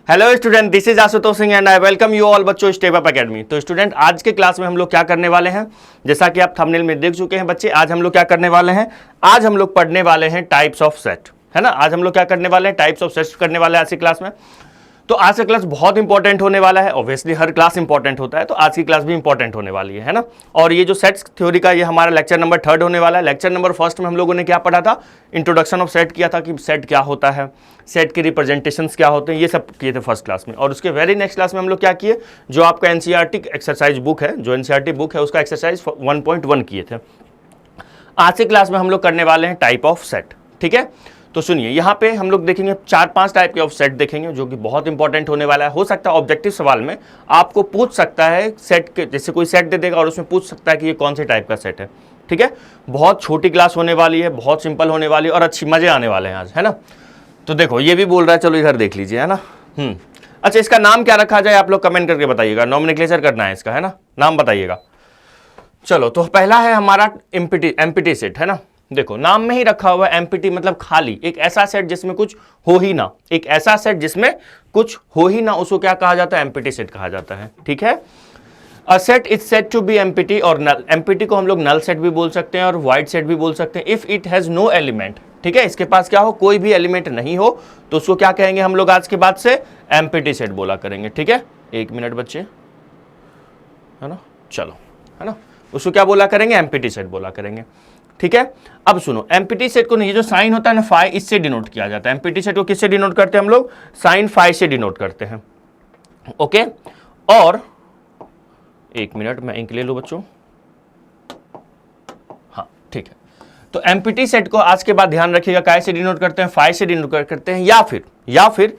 Hello student, this is Ashutosh Singh and I welcome you all बच्चों step up academy. तो student, आज के class में हम लोग क्या करने वाले हैं, जैसा कि आप थंबनेल में देख चुके हैं बच्चे, आज हम लोग क्या करने वाले हैं, आज हम लोग पढ़ने वाले हैं टाइप्स ऑफ सेट, है ना। आज हम लोग क्या करने वाले हैं, टाइप्स ऑफ सेट्स करने वाले हैं आज की क्लास में। तो आज का क्लास बहुत इंपॉर्टेंट होने वाला है। ऑब्वियसली हर क्लास इंपॉर्टेंट होता है, तो आज की क्लास भी इंपॉर्टेंट होने वाली है ना। और ये जो सेट्स थ्योरी का ये हमारा लेक्चर नंबर 3 होने वाला है। लेक्चर नंबर 1 में हम लोगों ने क्या पढ़ा था, इंट्रोडक्शन ऑफ सेट किया था कि सेट क्या होता है, सेट के रिप्रेजेंटेशंस क्या होते हैं, ये सब किए थे फर्स्ट क्लास में। और उसके वेरी नेक्स्ट क्लास में हम लोग क्या किए, जो आपका एनसीईआरटी एक्सरसाइज बुक है, जो एनसीईआरटी बुक है उसका एक्सरसाइज 1.1 किए थे। आज की क्लास में हम लोग करने वाले हैं टाइप ऑफ सेट, ठीक है। तो सुनिए, यहाँ पे हम लोग देखेंगे 4-5 टाइप के ऑफ सेट देखेंगे, जो कि बहुत इंपॉर्टेंट होने वाला है। हो सकता है ऑब्जेक्टिव सवाल में आपको पूछ सकता है सेट के, जैसे कोई सेट दे देगा और उसमें पूछ सकता है कि ये कौन से टाइप का सेट है, ठीक है। बहुत छोटी क्लास होने वाली है, बहुत सिंपल होने वाली है और अच्छी मजे आने वाले हैं आज, है ना। तो देखो, ये भी बोल रहा है, चलो इधर देख लीजिए, है ना। अच्छा, इसका नाम क्या रखा जाए आप लोग कमेंट करके बताइएगा, नॉमेनक्लेचर करना है इसका, है ना, नाम बताइएगा। चलो, तो पहला है हमारा एम्प्टी सेट, है ना। देखो, नाम में ही रखा हुआ है एम्प्टी, मतलब खाली, एक ऐसा सेट जिसमें कुछ हो ही ना, एक ऐसा सेट जिसमें कुछ हो ही ना, उसको क्या कहा जाता है, एम्प्टी सेट कहा जाता है, ठीक है। A set is set to be empty और नल। एम्प्टी को हम लोग नल सेट भी बोल सकते हैं और वाइड सेट भी बोल सकते हैं if it has no element, ठीक है। इसके पास क्या हो, कोई भी एलिमेंट नहीं हो, तो उसको क्या कहेंगे हम लोग आज के बाद से, एम्प्टी सेट बोला करेंगे, ठीक है। 1 मिनट बच्चे, है ना, चलो, है ना, उसको क्या बोला करेंगे, एम्प्टी सेट बोला करेंगे, ठीक है। अब सुनो, एम्प्टी सेट को नहीं, जो साइन होता है ना फाई, इससे डिनोट किया जाता है। एम्प्टी सेट को किससे डिनोट करते हैं हम लोग, साइन फाई से डिनोट करते हैं, ओके। और 1 मिनट मैं इंक ले लूं बच्चों, हाँ ठीक है। तो एम्प्टी सेट को आज के बाद ध्यान रखिएगा, काय से डिनोट करते हैं, फाई से डिनोट करते हैं, या फिर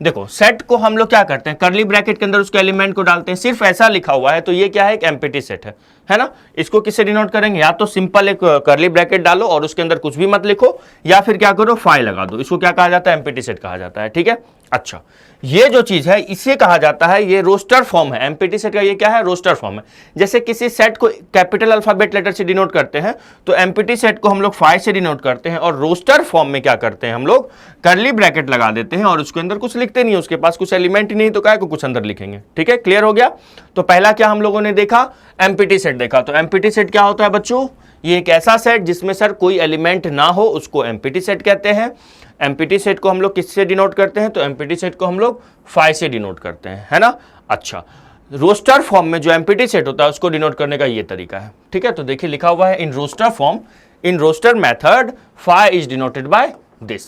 देखो, सेट को हम लोग क्या करते हैं, कर्ली ब्रैकेट के अंदर उसके एलिमेंट को डालते हैं, सिर्फ ऐसा लिखा हुआ है तो ये क्या है, एक एम्प्टी सेट है ना। इसको किससे डिनोट करेंगे, या तो सिंपल एक कर्ली ब्रैकेट डालो और उसके अंदर कुछ भी मत लिखो, या फिर क्या करो, फाई लगा दो, इसको क्या कहा जाता है, एम्प्टी सेट कहा जाता है, ठीक है। अच्छा, ये जो चीज है इसे कहा जाता है, ये रोस्टर फॉर्म है एम्प्टी सेट का, ये क्या है, रोस्टर फॉर्म है। जैसे किसी सेट को कैपिटल अल्फाबेट लेटर से डिनोट करते हैं, तो एम्प्टी सेट को हम लोग फाई से डिनोट करते हैं, और रोस्टर फॉर्म में क्या करते हैं हम लोग, कर्ली ब्रैकेट लगा देते हैं और उसके अंदर कुछ लिखते नहीं है, उसके पास कुछ एलिमेंट ही नहीं, तो क्या को कुछ अंदर लिखेंगे, ठीक है। क्लियर हो गया। तो पहला क्या हम लोगों ने देखा, एम्प्टी सेट देखा। तो एम्प्टी सेट क्या होता है बच्चों, ये एक ऐसा सेट जिसमें सर कोई एलिमेंट ना हो, उसको एम्प्टी सेट कहते हैं। एम्प्टी सेट को हम लोग किससे डिनोट करते हैं, तो एम्प्टी सेट को हम लोग फाई से डिनोट करते हैं, है ना। अच्छा, रोस्टर फॉर्म में जो एम्प्टी सेट होता है उसको डिनोट करने का ये तरीका है, ठीक है। तो देखिए लिखा हुआ है, in roster form, in roster method phi is denoted by this,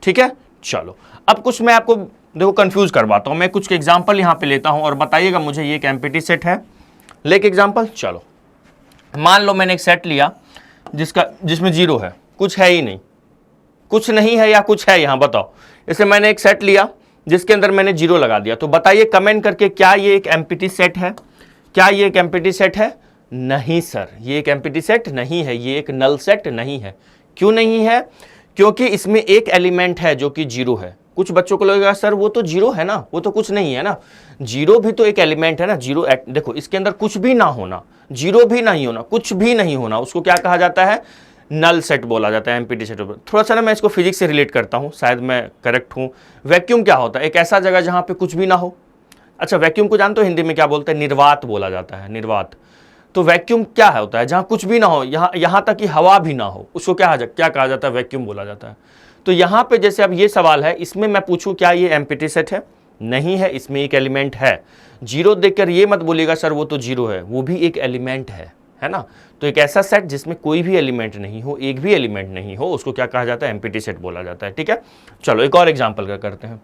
ठीक है। चलो, अब कुछ मैं आपको देखो कंफ्यूज करवाता हूं, मैं कुछ एग्जांपल यहां पे लेता हूं और बताइएगा मुझे ये एक एम्प्टी सेट है। लेके एग्जांपल, चलो मान लो मैंने एक सेट लिया जिसमें 0 है, कुछ है ही नहीं, कुछ नहीं है या कुछ है, यहां बताओ। जैसे मैंने एक सेट लिया जिसके अंदर मैंने 0 लगा दिया, तो बताइए कमेंट करके, क्या ये एक एम्प्टी सेट है, क्या ये एक एम्प्टी सेट है। नहीं सर, ये एक एम्प्टी सेट नहीं है, ये एक नल सेट नहीं है। क्यों नहीं है, क्योंकि इसमें एक एलिमेंट है जो कि 0 है। कुछ बच्चों को लगेगा सर वो तो 0 है ना, वो तो कुछ नहीं है ना। 0 भी तो एक एलिमेंट है ना, 0 देखो, इसके अंदर कुछ भी ना होना, 0 भी नहीं होना, कुछ भी नहीं होना, उसको क्या कहा जाता है, नल सेट बोला जाता है, एम्प्टी सेट। थोड़ा सा ना मैं इसको फिजिक्स से रिलेट करता हूँ, शायद मैं करेक्ट हूँ। वैक्यूम क्या होता है, एक ऐसा जगह जहाँ पे कुछ भी ना हो। अच्छा, वैक्यूम को जानते हो हिंदी में क्या बोलते हैं, निर्वात बोला जाता है, निर्वात। तो वैक्यूम क्या होता है, जहाँ कुछ भी ना हो, यहाँ तक कि हवा भी ना हो, उसको क्या कहा जाता है, वैक्यूम बोला जाता है। तो यहाँ पे जैसे अब ये सवाल है, इसमें मैं पूछूं क्या ये एम्प्टी सेट है, नहीं है, इसमें एक एलिमेंट है। 0 देखकर ये मत बोलिएगा सर वो तो 0 है, वो भी एक एलिमेंट है ना। तो एक ऐसा सेट जिसमें कोई भी एलिमेंट नहीं हो, एक भी एलिमेंट नहीं हो, उसको क्या कहा जाता है, एम्प्टी सेट बोला जाता है, ठीक है। चलो एक और एग्जांपल का करते हैं,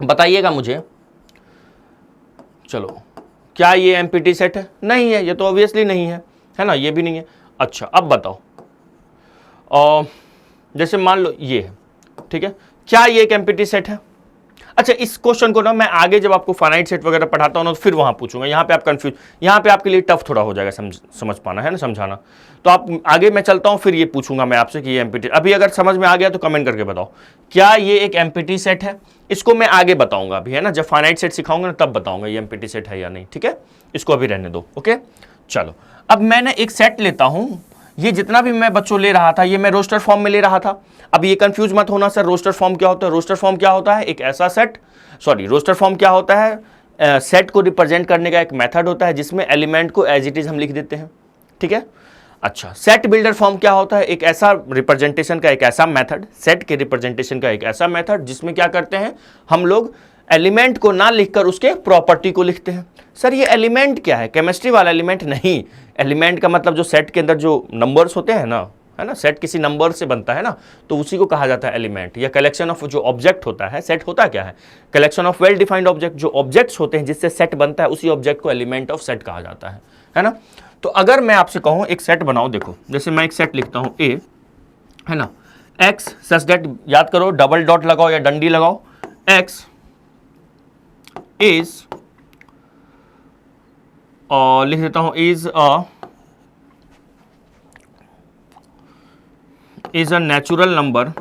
बताइएगा मुझे। चलो, क्या ये एम्प्टी सेट है, नहीं है, ये तो ऑब्वियसली नहीं है ना, ये भी नहीं है। अच्छा, अब बताओ, जैसे मान लो ये है, ठीक है, क्या ये एक एम्प्टी सेट है। अच्छा, इस क्वेश्चन को ना मैं आगे जब आपको फाइनाइट सेट वगैरह पढ़ाता हूँ ना, तो फिर वहां पूछूंगा, यहाँ पे आप कंफ्यूज, यहाँ पे आपके लिए टफ थोड़ा हो जाएगा समझ पाना, है ना, समझाना। तो आप आगे मैं चलता हूँ, फिर ये पूछूंगा मैं आपसे कि ये एम्प्टी, अभी अगर समझ में आ गया तो कमेंट करके बताओ, क्या ये एक एम्प्टी सेट है। इसको मैं आगे बताऊंगा अभी, है ना, जब फाइनाइट सेट सिखाऊंगा ना तब बताऊंगा ये एम्प्टी सेट है या नहीं, ठीक है। इसको अभी रहने दो, ओके। चलो, अब मैंने एक सेट लेता हूं ये जितना भी मैं बच्चों ले रहा था ये मैं रोस्टर फॉर्म में ले रहा था। अब ये कंफ्यूज मत होना सर, रोस्टर फॉर्म क्या होता है? रोस्टर फॉर्म क्या होता है? एक ऐसा सेट, सॉरी रोस्टर फॉर्म क्या होता है? सेट को रिप्रेजेंट करने का एक मेथड होता है जिसमें एलिमेंट को एज इट इज हम लिख देते हैं, ठीक है। अच्छा, सेट बिल्डर फॉर्म क्या होता है? एक ऐसा रिप्रेजेंटेशन का एक ऐसा मेथड, सेट के रिप्रेजेंटेशन का एक ऐसा मेथड जिसमें क्या करते हैं हम लोग एलिमेंट को ना लिखकर उसके प्रॉपर्टी को लिखते हैं। सर ये एलिमेंट क्या है? केमिस्ट्री वाला एलिमेंट नहीं। एलिमेंट का मतलब जो सेट के अंदर जो नंबर्स होते हैं ना, है ना, सेट किसी नंबर से बनता है ना, तो उसी को कहा जाता है एलिमेंट। या कलेक्शन ऑफ जो ऑब्जेक्ट होता है, सेट होता क्या है? Collection of well defined object. जो ऑब्जेक्ट्स होते हैं जिससे सेट बनता है उसी ऑब्जेक्ट को एलिमेंट ऑफ सेट कहा जाता है ना। तो अगर मैं आपसे कहूं एक सेट बनाओ, देखो जैसे मैं एक सेट लिखता हूं ए, है ना, एक्स सच दैट, याद करो डबल डॉट लगाओ या डंडी लगाओ, एक्स इज, और लिख देता हूं is a natural number,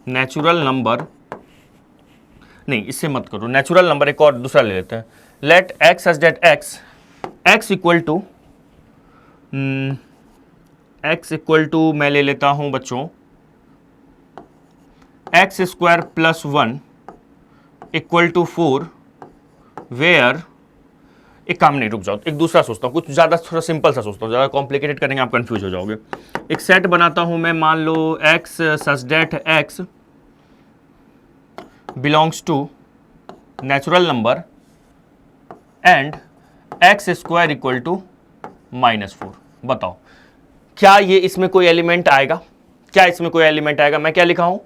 natural number नहीं इससे मत करो, नेचुरल नंबर एक और दूसरा ले लेते हैं। Let x such that x equal to मैं ले लेता हूं बच्चों x square plus 1 equal to 4, where, एक काम नहीं, रुक जाओ, एक दूसरा सोचता हूं, कुछ ज़्यादा थोड़ा सिंपल सा सोचता हूं, ज़्यादा कॉम्प्लिकेटेड करेंगे आप कंफ्यूज हो जाओगे। एक सेट बनाता हूं मैं, मान लो x such that x belongs to natural number and x square equal to -4। बताओ क्या ये इसमें कोई एलिमेंट आएगा? क्या इसमें कोई एलिमेंट आएगा? मैं क्या लिखा हूं,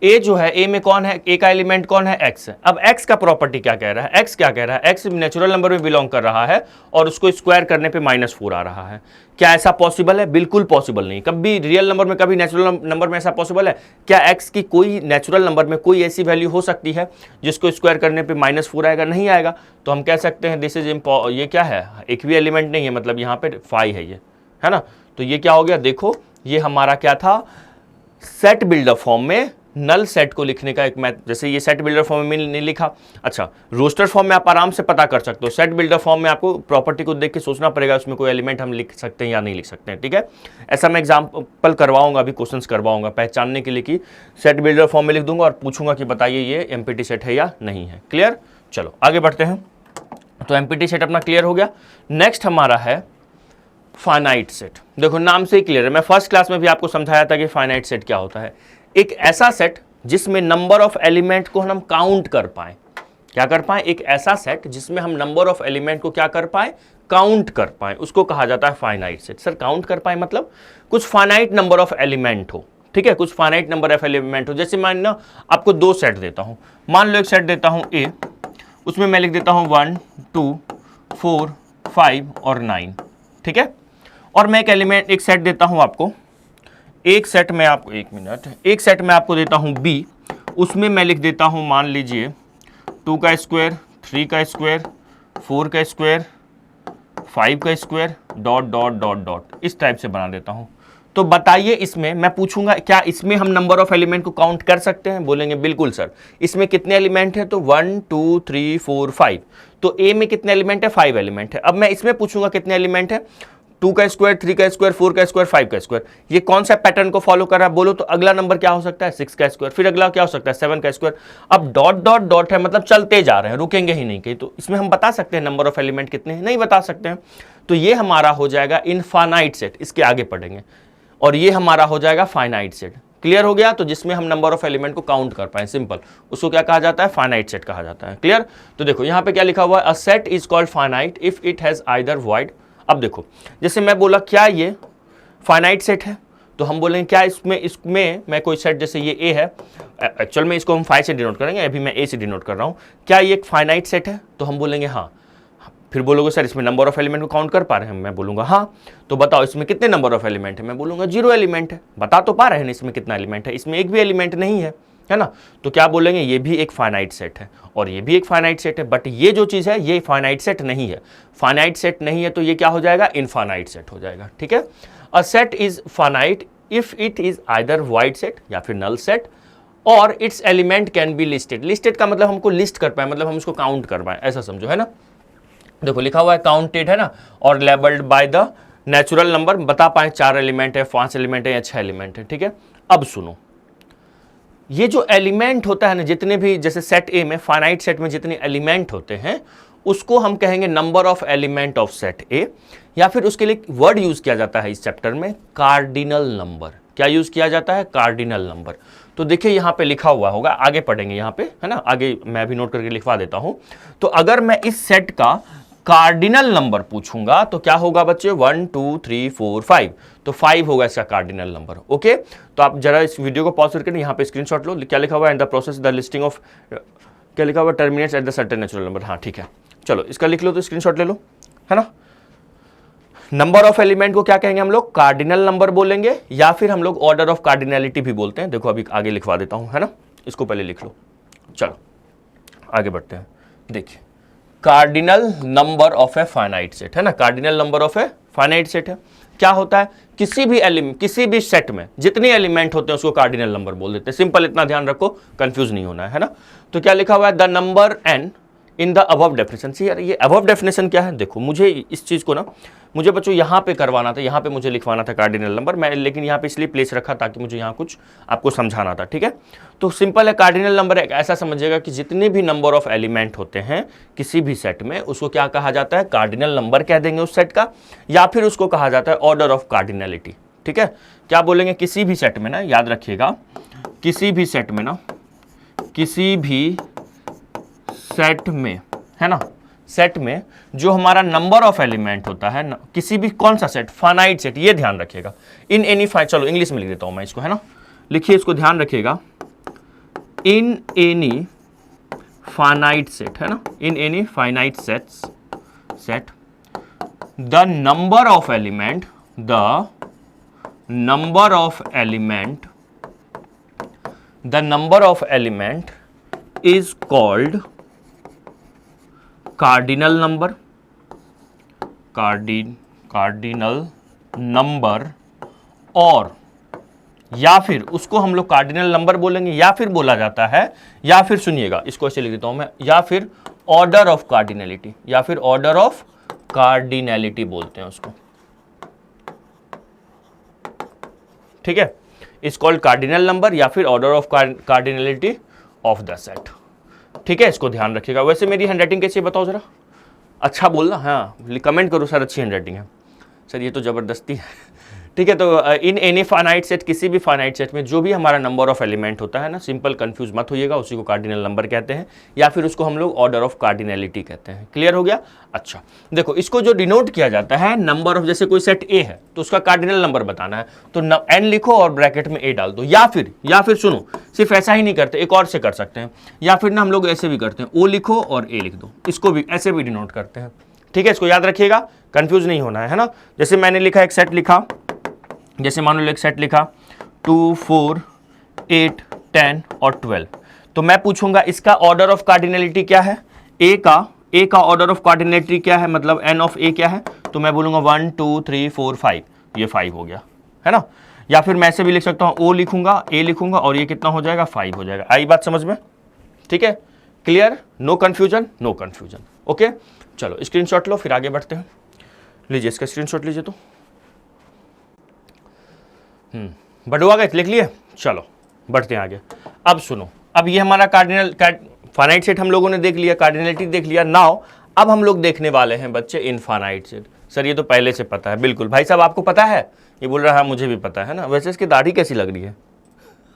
ए जो है, ए में कौन है? ए का एलिमेंट कौन है? एक्स है। अब एक्स का प्रॉपर्टी क्या कह रहा है? एक्स क्या कह रहा है? एक्स नेचुरल नंबर में बिलोंग कर रहा है और उसको स्क्वायर करने पे -4 आ रहा है। क्या ऐसा पॉसिबल है? बिल्कुल पॉसिबल नहीं। कभी रियल नंबर में, कभी नेचुरल नंबर में ऐसा पॉसिबल है? क्या एक्स की कोई नेचुरल नंबर में कोई ऐसी वैल्यू हो सकती है जिसको स्क्वायर करने पे -4 आएगा? नहीं आएगा। तो हम कह सकते हैं दिस इज ये क्या है? एक भी एलिमेंट नहीं है, मतलब यहाँ पे 5 है ये, है ना। तो ये क्या हो गया? देखो ये हमारा क्या था, सेट बिल्डर फॉर्म में नल सेट को लिखने का एक मैथ। जैसे ये सेट बिल्डर फॉर्म में नहीं लिखा, अच्छा रोस्टर फॉर्म में आप आराम से पता कर सकते हो। सेट बिल्डर फॉर्म में आपको प्रॉपर्टी को देख के सोचना पड़ेगा उसमें कोई एलिमेंट हम लिख सकते हैं या नहीं लिख सकते हैं, ठीक है। ऐसा मैं एग्जाम्पल करवाऊंगा, अभी क्वेश्चंस करवाऊंगा पहचानने के लिए कि सेट बिल्डर फॉर्म में लिख दूंगा और पूछूंगा कि बताइए ये एमपीटी सेट है या नहीं है। क्लियर? चलो आगे बढ़ते हैं। तो एमपीटी सेट अपना क्लियर हो गया। नेक्स्ट हमारा है फाइनाइट सेट। देखो नाम से ही क्लियर है, मैं फर्स्ट क्लास में भी आपको समझाया था कि फाइनाइट सेट क्या होता है। एक ऐसा सेट जिसमें नंबर ऑफ एलिमेंट को हम काउंट कर पाए। क्या कर पाए? एक ऐसा सेट जिसमें हम नंबर ऑफ एलिमेंट को क्या कर पाए? काउंट कर पाए, उसको कहा जाता है फाइनाइट सेट। सर काउंट कर पाए मतलब कुछ फाइनाइट नंबर ऑफ एलिमेंट हो, ठीक है, कुछ फाइनाइट नंबर ऑफ एलिमेंट हो। जैसे मान लो आपको 2 सेट देता हूं, मान लो एक सेट देता हूं ए, उसमें मैं लिख देता हूं 1 2 4 5 और 9, ठीक है। और मैं एक सेट देता हूं आपको, एक सेट में आपको, एक मिनट, एक सेट में आपको देता हूं बी, उसमें मैं लिख देता हूं मान लीजिए 2 का स्क्वायर, 3 का स्क्वायर, 4 का स्क्वायर, 5 का square, dot dot dot dot, इस टाइप से बना देता हूं। तो बताइए इसमें मैं पूछूंगा क्या इसमें हम नंबर ऑफ एलिमेंट को काउंट कर सकते हैं? बोलेंगे बिल्कुल सर। इसमें कितने एलिमेंट है? तो 1 2 3 4 5। तो ए में कितने एलिमेंट है? 5 एलिमेंट है। अब मैं इसमें पूछूंगा कितने एलिमेंट है? 2 का स्क्वायर, 3 का स्क्वायर, 4 का स्क्वायर, 5 का स्क्वायर। ये कौन सा पैटर्न को फॉलो कर रहा है बोलो तो? अगला नंबर क्या हो सकता है? 6 का स्क्वायर, फिर अगला क्या हो सकता है? 7 का स्क्वायर। अब डॉट डॉट डॉट है, मतलब चलते जा रहे हैं, रुकेंगे ही नहीं कहीं। तो इसमें हम बता सकते हैं नंबर ऑफ एलिमेंट कितने हैं? नहीं बता सकते हैं। तो ये हमारा हो जाएगा इनफाइनाइट सेट, इसके आगे पढ़ेंगे। और ये हमारा हो जाएगा फाइनाइट सेट। क्लियर हो गया? तो जिसमें हम नंबर ऑफ एलिमेंट को काउंट कर पाए, सिंपल, उसको क्या कहा जाता है? फाइनाइट सेट कहा जाता है। क्लियर? तो देखो यहाँ पे क्या लिखा हुआ है, a set is called finite if it has either void. अब देखो जैसे मैं बोला क्या ये फाइनाइट सेट है, तो हम बोलेंगे क्या इसमें मैं कोई सेट, जैसे ये ए है, एक्चुअल में इसको हम 5 से डिनोट करेंगे, अभी मैं ए से डिनोट कर रहा हूँ, क्या ये एक फाइनाइट सेट है? तो हम बोलेंगे हाँ। फिर बोलोगे सर इसमें नंबर ऑफ एलिमेंट को काउंट कर पा रहे हैं? मैं बोलूंगा हाँ। तो बताओ इसमें कितने नंबर ऑफ एलिमेंट है? मैं बोलूंगा 0 एलिमेंट है। बता तो पा रहे हैं इसमें कितना एलिमेंट है? इसमें एक भी एलिमेंट नहीं है ना। तो क्या बोलेंगे? ये भी एक फाइनाइट सेट है और ये भी एक फाइनाइट सेट है, बट ये जो चीज़ है ये फाइनाइट सेट नहीं है। फाइनाइट सेट नहीं है तो ये क्या हो जाएगा? इनफाइनाइट सेट हो जाएगा, ठीक है। A set is finite if it is either wide set या फिर नल सेट और it's element can be listed. Listed का मतलब हमको लिस्ट कर पाए, मतलब हम उसको काउंट कर पाए, ऐसा समझो, है ना। देखो लिखा हुआ है काउंटेड, है ना, और labelled by the natural number बता पाए 4 एलिमेंट है, 5 एलिमेंट है या 6 एलिमेंट है। ठीक है, अब सुनो, ये जो एलिमेंट होता है ना, जितने भी जैसे सेट ए में, फाइनाइट सेट में जितने एलिमेंट होते हैं उसको हम कहेंगे number of element of set ए, या फिर उसके लिए वर्ड यूज किया जाता है इस चैप्टर में कार्डिनल नंबर। क्या यूज किया जाता है? Cardinal number. तो देखिए यहां पे लिखा हुआ होगा, आगे पढ़ेंगे यहां पे, है ना, आगे मैं भी नोट करके लिखवा देता हूं। तो अगर मैं इस सेट का कार्डिनल नंबर पूछूंगा तो क्या होगा बच्चे? 1 2 3 4 5, तो 5 होगा इसका कार्डिनल नंबर। ओके, तो आप जरा इस वीडियो को पॉज करके यहाँ पे स्क्रीनशॉट लो। क्या लिखा हुआ है? In the process the listing of, क्या लिखा हुआ? Terminates at the certain natural number. हाँ ठीक है, चलो इसका लिख लो, तो स्क्रीनशॉट ले लो, है ना। नंबर ऑफ एलिमेंट को क्या कहेंगे हम लोग? कार्डिनल नंबर बोलेंगे, या फिर हम लोग ऑर्डर ऑफ कार्डिनलिटी भी बोलते हैं। देखो अभी आगे लिखवा देता हूं, है ना, इसको पहले लिख लो। चलो आगे बढ़ते हैं। देखिए cardinal number of a finite set, है ना, cardinal number of a finite set है। क्या होता है? किसी भी एलिमेंट, किसी भी सेट में जितने एलिमेंट होते हैं उसको कार्डिनल नंबर बोल देते हैं। सिंपल, इतना ध्यान रखो, कंफ्यूज नहीं होना है ना। तो क्या लिखा हुआ है? The number n in the above definition. यार ये अबव डेफिनेशन क्या है? देखो मुझे इस चीज को ना, मुझे बच्चों यहाँ पे करवाना था, यहाँ पे मुझे लिखवाना था कार्डिनल नंबर, मैं लेकिन यहाँ पे इसलिए प्लेस रखा ताकि मुझे यहाँ कुछ आपको समझाना था। ठीक है, तो सिंपल है, कार्डिनल नंबर एक ऐसा समझिएगा कि जितने भी नंबर ऑफ एलिमेंट होते हैं किसी भी सेट में उसको क्या कहा जाता है? कार्डिनल नंबर कह देंगे उस सेट का, या फिर उसको कहा जाता है ऑर्डर ऑफ कार्डिनलिटी। ठीक है, क्या बोलेंगे? किसी भी सेट में ना, याद रखिएगा, किसी भी सेट में ना, किसी भी सेट में, है ना, सेट में जो हमारा नंबर ऑफ एलिमेंट होता है ना, किसी भी, कौन सा सेट? फाइनाइट सेट, ये ध्यान रखिएगा। इन एनी चलो इंग्लिश में लिख देता हूं मैं इसको, है ना, लिखिए इसको, ध्यान रखिएगा। इन एनी फाइनाइट सेट, है ना, in any finite set the number of element, the number of element is called cardinal number, cardinal number, और या फिर उसको हम लोग कार्डिनल नंबर बोलेंगे, या फिर बोला जाता है, या फिर सुनिएगा इसको ऐसे लिख देता हूं मैं, या फिर ऑर्डर ऑफ कार्डिनलिटी, या फिर ऑर्डर ऑफ कार्डिनलिटी बोलते हैं उसको। ठीक है, इज कॉल्ड कार्डिनल नंबर या फिर order of cardinality of the set. ठीक है, इसको ध्यान रखिएगा। वैसे मेरी हैंडराइटिंग कैसी है बताओ जरा, अच्छा बोलना, हाँ कमेंट करो सर अच्छी हैंडराइटिंग है। सर ये तो ज़बरदस्ती है। ठीक है, तो इन एनी फाइनाइट सेट, किसी भी फाइनाइट सेट में जो भी हमारा नंबर ऑफ एलिमेंट होता है ना, सिंपल, कंफ्यूज मत होइएगा, उसी को कार्डिनल नंबर कहते हैं, या फिर उसको हम लोग ऑर्डर ऑफ कार्डिनलिटी कहते हैं। क्लियर हो गया? अच्छा देखो, इसको जो डिनोट किया जाता है नंबर ऑफ, जैसे कोई सेट ए है तो उसका कार्डिनल नंबर बताना है तो एन लिखो और ब्रैकेट में ए डाल दो, या फिर सुनो, सिर्फ ऐसा ही नहीं करते, एक और से कर सकते हैं, या फिर ना हम लोग ऐसे भी करते हैं, ओ लिखो और ए लिख दो, इसको भी ऐसे भी डिनोट करते हैं। ठीक है, इसको याद रखिएगा, कंफ्यूज नहीं होना है ना। जैसे मैंने लिखा एक सेट लिखा, जैसे मान लो एक सेट लिखा 2 4 8 10 और 12, तो मैं पूछूंगा इसका ऑर्डर ऑफ कार्डिनलिटी क्या है? ए का ऑर्डर ऑफ कार्डिनलिटी क्या है, मतलब एन ऑफ ए क्या है? तो मैं बोलूंगा 1 2 3 4 5, ये 5 हो गया, है ना। या फिर मैं ऐसे भी लिख सकता हूं, ओ लिखूंगा, ए लिखूंगा और ये कितना हो जाएगा? 5 हो जाएगा। आई बात समझ में? ठीक है, clear, no confusion, no confusion. Okay, चलो स्क्रीनशॉट लो, फिर आगे बढ़ते हैं। लीजिए इसका स्क्रीनशॉट लीजिए। तो बढ़वा गए, लिख लिए, चलो बढ़ते हैं आगे। अब सुनो, अब ये हमारा कार्डिनल फाइनाइट सेट हम लोगों ने देख लिया, कार्डिनलिटी देख लिया। नाउ अब हम लोग देखने वाले हैं बच्चे इनफाइनाइट सेट। सर ये तो पहले से पता है, बिल्कुल भाई साहब आपको पता है, ये बोल रहा है मुझे भी पता है ना। वैसे इसकी दाढ़ी कैसी लग रही है?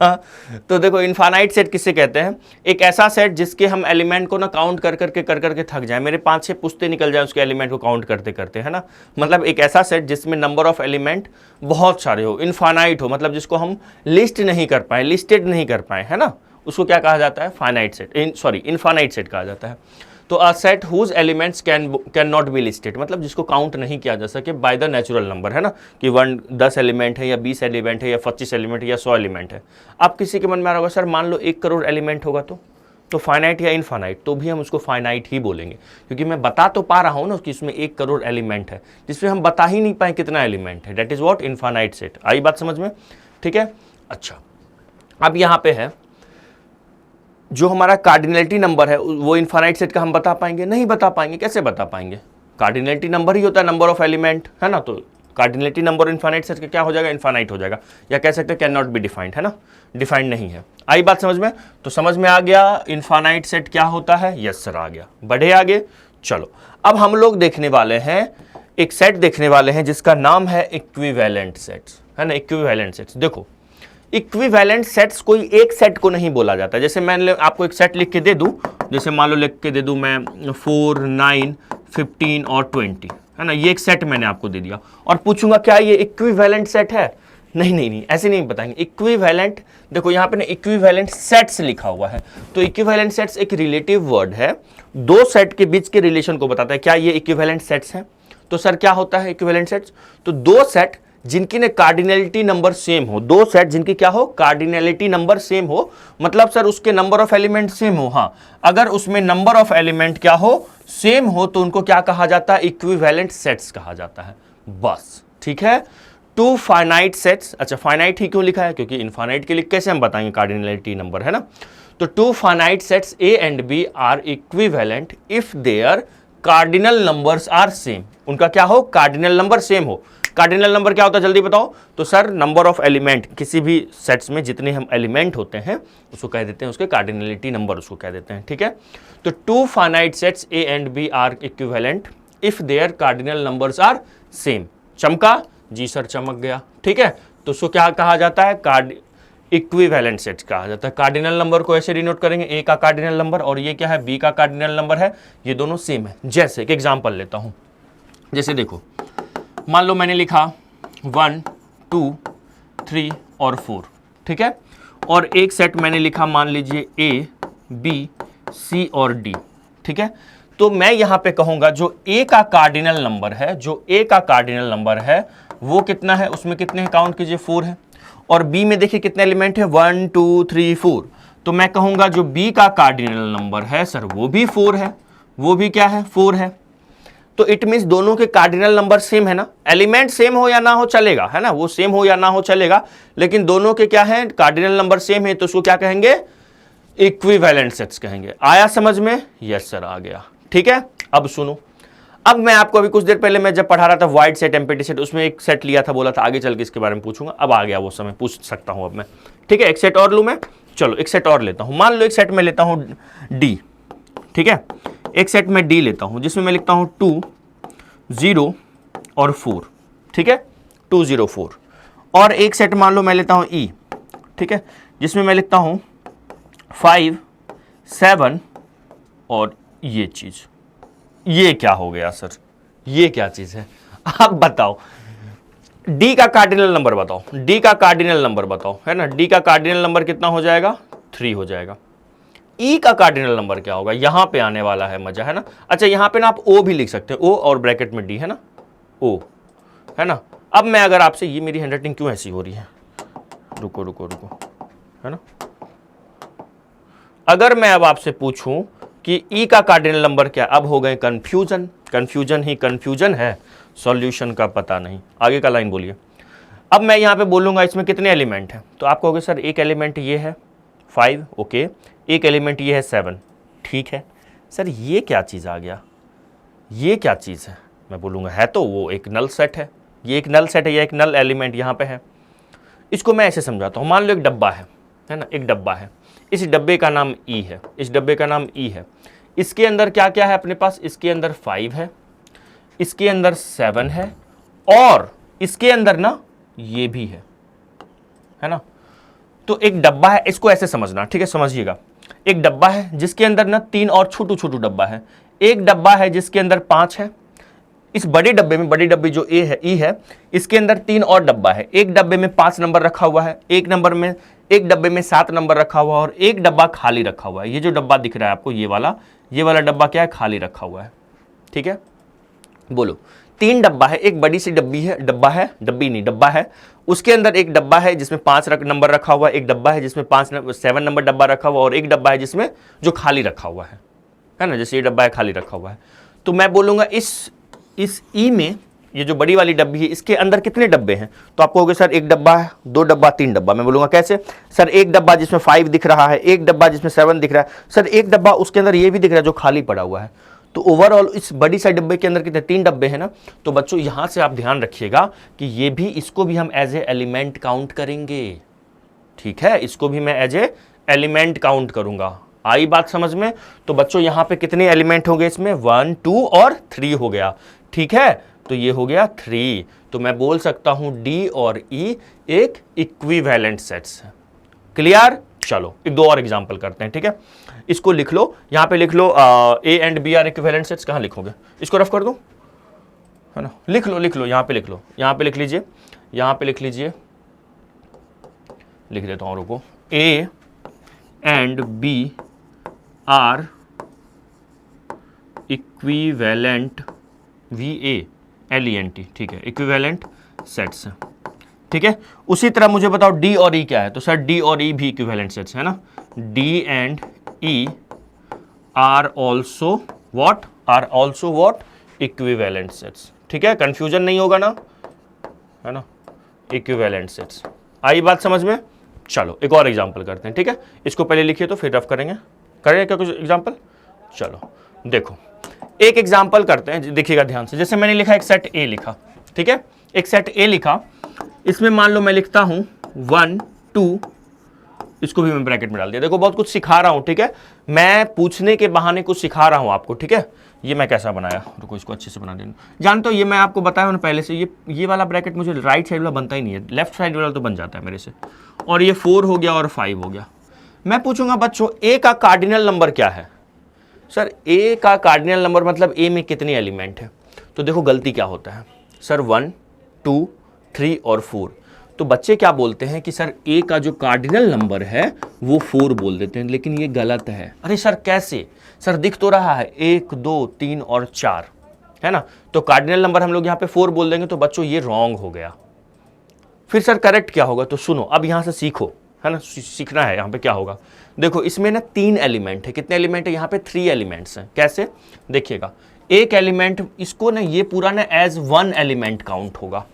हाँ, तो देखो इनफाइनाइट सेट किससे कहते हैं? एक ऐसा सेट जिसके हम एलिमेंट को ना काउंट कर करके थक जाए, मेरे 5-6 पुश्ते निकल जाए उसके एलिमेंट को काउंट करते करते, है ना। मतलब एक ऐसा सेट जिसमें नंबर ऑफ एलिमेंट बहुत सारे हो, इनफाइनाइट हो, मतलब जिसको हम लिस्ट नहीं कर पाए, लिस्टेड नहीं कर पाए, है ना, उसको क्या कहा जाता है? फाइनाइट सेट, इनफाइनाइट सेट कहा जाता है। तो a set whose elements can not be listed, मतलब जिसको काउंट नहीं किया जा सके बाय द नेचुरल नंबर, है ना, कि 10 एलिमेंट है या 20 एलिमेंट है या 25 एलिमेंट है या 100 एलिमेंट है। अब किसी के मन में आ रहा होगा सर मान लो 1 करोड़ एलिमेंट होगा तो फाइनाइट या इनफाइनाइट? तो भी हम उसको फाइनाइट ही बोलेंगे, क्योंकि मैं बता तो पा रहा हूं ना कि इसमें 1 करोड़ एलिमेंट है, जिसमें हम बता ही नहीं पाए कितना एलिमेंट है। That is what infinite set. आई बात समझ में? ठीक है, अच्छा अब यहां पे है जो हमारा कार्डिनलिटी नंबर है, वो इनफाइनाइट सेट का हम बता पाएंगे? नहीं बता पाएंगे। कैसे बता पाएंगे? कार्डिनलिटी नंबर ही होता है नंबर ऑफ एलिमेंट, है ना। तो कार्डिनलिटी नंबर इनफाइनाइट सेट का क्या हो जाएगा, इनफाइनाइट हो जाएगा, या कह सकते हैं कैन नॉट बी डिफाइंड, है ना, डिफाइंड नहीं है। आई बात समझ में? तो समझ में आ गया इनफाइनाइट सेट क्या होता है? यस सर आ गया। बढ़े आगे, चलो अब हम लोग देखने वाले हैं एक सेट देखने वाले हैं जिसका नाम है इक्विवेलेंट सेट्स, है ना, इक्विवेलेंट सेट्स। देखो इक्विवेलेंट सेट्स कोई एक सेट को नहीं बोला जाता। जैसे मैं आपको एक सेट लिख के दे दूं, जैसे मान लो लिख के दे दूं मैं 4, 9, 15 और 20, है ना, ये एक सेट मैंने आपको दे दिया और पूछूंगा क्या ये इक्विवेलेंट सेट है? नहीं नहीं नहीं, ऐसे नहीं बताएंगे। इक्विवेलेंट, देखो यहाँ पे ना इक्विवेलेंट सेट्स लिखा हुआ है, तो इक्विवेलेंट सेट्स एक रिलेटिव वर्ड है, दो सेट के बीच के रिलेशन को बताता है। क्या ये इक्विवेलेंट सेट्स हैं? तो सर क्या होता है इक्विवेलेंट सेट्स? तो दो सेट जिनकी ने कार्डिनलिटी नंबर सेम हो, दो सेट जिनकी क्या हो, कार्डिनलिटी नंबर सेम हो, मतलब सर उसके नंबर ऑफ एलिमेंट सेम हो। हाँ, अगर उसमें नंबर ऑफ एलिमेंट क्या हो, सेम हो, तो उनको क्या कहा जाता है, इक्विवेलेंट सेट्स कहा जाता है। बस ठीक है। टू फाइनाइट सेट्स, अच्छा फाइनाइट ही क्यों लिखा है, क्योंकि इनफाइनाइट के लिए कैसे हम बताएंगे कार्डिनलिटी नंबर, है ना। तो two finite sets A and B are equivalent if their cardinal numbers are same. उनका क्या हो, कार्डिनल नंबर सेम हो। कार्डिनल नंबर क्या होता है जल्दी बताओ? तो सर नंबर ऑफ एलिमेंट, किसी भी सेट्स में जितने हम एलिमेंट होते हैं उसको कह देते हैं उसके कार्डिनलिटी नंबर, उसको कह देते हैं, ठीक है। तो two finite sets A and B are equivalent if their cardinal numbers are same. चमका? जी सर चमक गया, ठीक है। तो उसको क्या कहा जाता है, इक्विवेलेंट सेट्स कहा जाता है। कार्डिनल नंबर को ऐसे डिनोट करेंगे, ए का कार्डिनल नंबर और ये क्या है, बी का कार्डिनल नंबर है, ये दोनों सेम है। जैसे एक एग्जांपल लेता हूं, जैसे देखो मान लो मैंने लिखा 1, 2, 3 और 4, ठीक है, और एक सेट मैंने लिखा मान लीजिए ए, बी, सी और डी, ठीक है। तो मैं यहां पे कहूंगा जो ए का कार्डिनल नंबर है, जो ए का कार्डिनल नंबर है वो कितना है, उसमें कितने हैं काउंट कीजिए, 4 है। और बी में देखिए कितने एलिमेंट है, 1, 2, 3, 4। तो मैं कहूंगा जो बी का कार्डिनल नंबर है सर वो भी 4 है, वो भी क्या है, 4 है। तो इट मीन्स दोनों के कार्डिनल नंबर सेम है ना, एलिमेंट सेम हो या ना हो चलेगा, है ना, वो सेम हो या ना हो चलेगा, लेकिन दोनों के क्या है, कार्डिनल नंबर सेम है, तो उसको क्या कहेंगे, इक्विवेलेंट सेट्स कहेंगे। आया समझ में? यस सर आ गया, ठीक है। अब सुनो, अब मैं आपको अभी कुछ देर पहले मैं जब पढ़ा रहा था वाइड सेट, एम्प्टी सेट, उसमें एक सेट लिया था, बोला था आगे चल के इसके बारे में पूछूंगा, अब आ गया वो समय, पूछ सकता हूं अब मैं, ठीक है। एक सेट और लूं मैं, चलो एक सेट और लेता हूं, मान लो एक सेट में लेता हूं डी, ठीक है, एक सेट में डी लेता हूं जिसमें मैं लिखता हूं 2, 0 और 4, ठीक है, 2, 0, 4। और एक सेट मान लो मैं लेता हूं ई, ठीक है, जिसमें मैं लिखता हूं 5, 7 और ये चीज। ये क्या हो गया सर, ये क्या चीज है, आप बताओ। डी का कार्डिनल नंबर बताओ, डी का कार्डिनल नंबर बताओ, है ना, डी का कार्डिनल नंबर कितना हो जाएगा, 3 हो जाएगा। ई का कार्डिनल नंबर क्या होगा, यहां पे आने वाला है मजा, है ना। अच्छा यहां पे ना आप ओ भी लिख सकते हैं, ओ और ब्रैकेट में डी, है ना, ओ, है ना। अब मैं अगर आपसे, ये मेरी हैंडराइटिंग क्यों ऐसी हो रही है, रुको रुको रुको, है ना, अगर मैं अब आपसे पूछूं कि ई का कार्डिनल नंबर क्या, अब हो गए कंफ्यूजन, कंफ्यूजन ही कंफ्यूजन है, सॉल्यूशन का पता नहीं। आगे का लाइन बोलिए। अब मैं यहां पे बोलूंगा इसमें कितने एलिमेंट हैं, तो आप कहोगे सर एक एलिमेंट ये है 5, ओके, एक एलिमेंट ये है 7, ठीक है। सर ये क्या चीज़ आ गया, ये क्या चीज़ है, मैं बोलूँगा है तो वो एक नल सेट है, ये एक नल सेट है, ये एक नल एलिमेंट यहाँ पे है। इसको मैं ऐसे समझाता हूँ, मान लो एक डब्बा है ना, एक डब्बा है, इस डब्बे का नाम ई है, इस डब्बे का नाम ई है। इसके अंदर क्या क्या है अपने पास, इसके अंदर 5 है, इसके अंदर 7 है, और इसके अंदर ना ये भी है ना। तो एक डब्बा है, इसको ऐसे समझना, ठीक है, समझिएगा। एक डब्बा है जिसके अंदर ना 3 और छोटू छोटू डब्बा है, एक डब्बा है जिसके अंदर 5 है, इस बड़े डब्बे में, बड़ी डब्बी जो ए है, ई है, इसके अंदर 3 और डब्बा है, एक डब्बे में 5 नंबर रखा हुआ है, एक डब्बे में 7 नंबर रखा हुआ है, और एक डब्बा खाली रखा हुआ है। ये जो डब्बा दिख रहा है आपको, ये वाला डब्बा क्या है, खाली रखा हुआ है, ठीक है। बोलो, 3 डब्बा है, एक बड़ी सी डब्बा है, उसके अंदर एक डब्बा है जिसमें 5 नंबर रखा हुआ है, एक डब्बा है जिसमें 7 नंबर डब्बा रखा हुआ, और एक डब्बा है जिसमें जो खाली रखा हुआ है ना, जैसे ये डब्बा है खाली रखा हुआ है। तो मैं बोलूंगा इस ई में ये जो बड़ी वाली डब्बी है, इसके अंदर कितने डब्बे हैं, तो आप कहोगे सर एक डब्बा है, 2 डब्बा, 3 डब्बा। मैं बोलूंगा कैसे, सर एक डब्बा जिसमें 5 दिख रहा है, एक डब्बा जिसमें 7 दिख रहा है, सर एक डब्बा उसके अंदर ये भी दिख रहा है जो खाली पड़ा हुआ है। तो ओवरऑल इस बड़ी साइड डब्बे के अंदर कितने 3 डब्बे हैं ना। तो बच्चों यहां से आप ध्यान रखिएगा कि ये भी, इसको भी हम एज ए एलिमेंट काउंट करेंगे, ठीक है, इसको भी मैं एज ए एलिमेंट काउंट करूंगा। आई बात समझ में। तो बच्चों यहां पे कितने एलिमेंट हो गए इसमें, 1 2 और 3 हो गया, ठीक है। तो ये हो गया 3। तो मैं बोल सकता हूं डी और ई एक इक्विवेलेंट सेट्स है। क्लियर। चलो एक 2 और एग्जांपल करते हैं, ठीक है। इसको लिख लो, यहां पे लिख लो A and B are equivalent sets. कहां लिखोगे, इसको रफ कर दो, है ना। लिख लो यहां पे लिख लो, यहां पे लिख लीजिए, यहां पे लिख लीजिए, लिख देता हूं, रुको। A and B are equivalent, VALENT, ठीक है, इक्विवेलेंट सेट्स, ठीक है। उसी तरह मुझे बताओ डी और ई क्या है। तो सर डी और ई भी इक्विवेलेंट सेट्स है ना। D and E R also what, equivalent sets, ठीक है। कंफ्यूजन नहीं होगा ना, है ना, इक्विवेलेंट सेट्स। आई बात समझ में। चलो एक और एग्जांपल करते हैं, ठीक है। इसको पहले लिखिए तो फिर रफ करेंगे क्या कुछ एग्जांपल। चलो देखो एक एग्जांपल करते हैं, देखिएगा ध्यान से। जैसे मैंने लिखा एक सेट ए लिखा, ठीक है, एक सेट ए लिखा, इसमें मान लो मैं लिखता हूं 1 2, इसको भी मैं ब्रैकेट में डाल दिया। देखो बहुत कुछ सिखा रहा हूं, ठीक है, मैं पूछने के बहाने कुछ सिखा रहा हूं आपको, ठीक है। ये मैं कैसा बनाया, रुको इसको अच्छे से बना देना। जानते हो ये मैं आपको बताया हूं पहले से, ये वाला ब्रैकेट मुझे राइट साइड वाला बनता ही नहीं है, लेफ्ट साइड वाला तो बन जाता है मेरे से। और ये 4 हो गया और 5 हो गया। मैं पूछूंगा बच्चों ए का कार्डिनल नंबर क्या है। सर ए का कार्डिनल नंबर मतलब ए में कितने एलिमेंट है। तो देखो गलती क्या होता है सर, 1 2 3 और 4। तो बच्चे क्या बोलते हैं कि सर ए का जो कार्डिनल नंबर है वो 4 बोल देते हैं, लेकिन ये गलत है। अरे सर कैसे, सर दिख तो रहा है 1 2 3 और 4, है ना। तो कार्डिनल नंबर हम लोग यहाँ पे 4 बोल देंगे, तो बच्चों ये रॉन्ग हो गया। फिर सर करेक्ट क्या होगा, तो सुनो अब यहां से सीखो, है ना, सीखना है। यहां पे क्या होगा, देखो इसमें ना 3 एलिमेंट है। कितने एलिमेंट है यहाँ पे, 3 एलिमेंट्स हैं। कैसे देखिएगा, एक एलिमेंट, इसको ना ये पूरा ना एज 1 एलिमेंट काउंट होगा।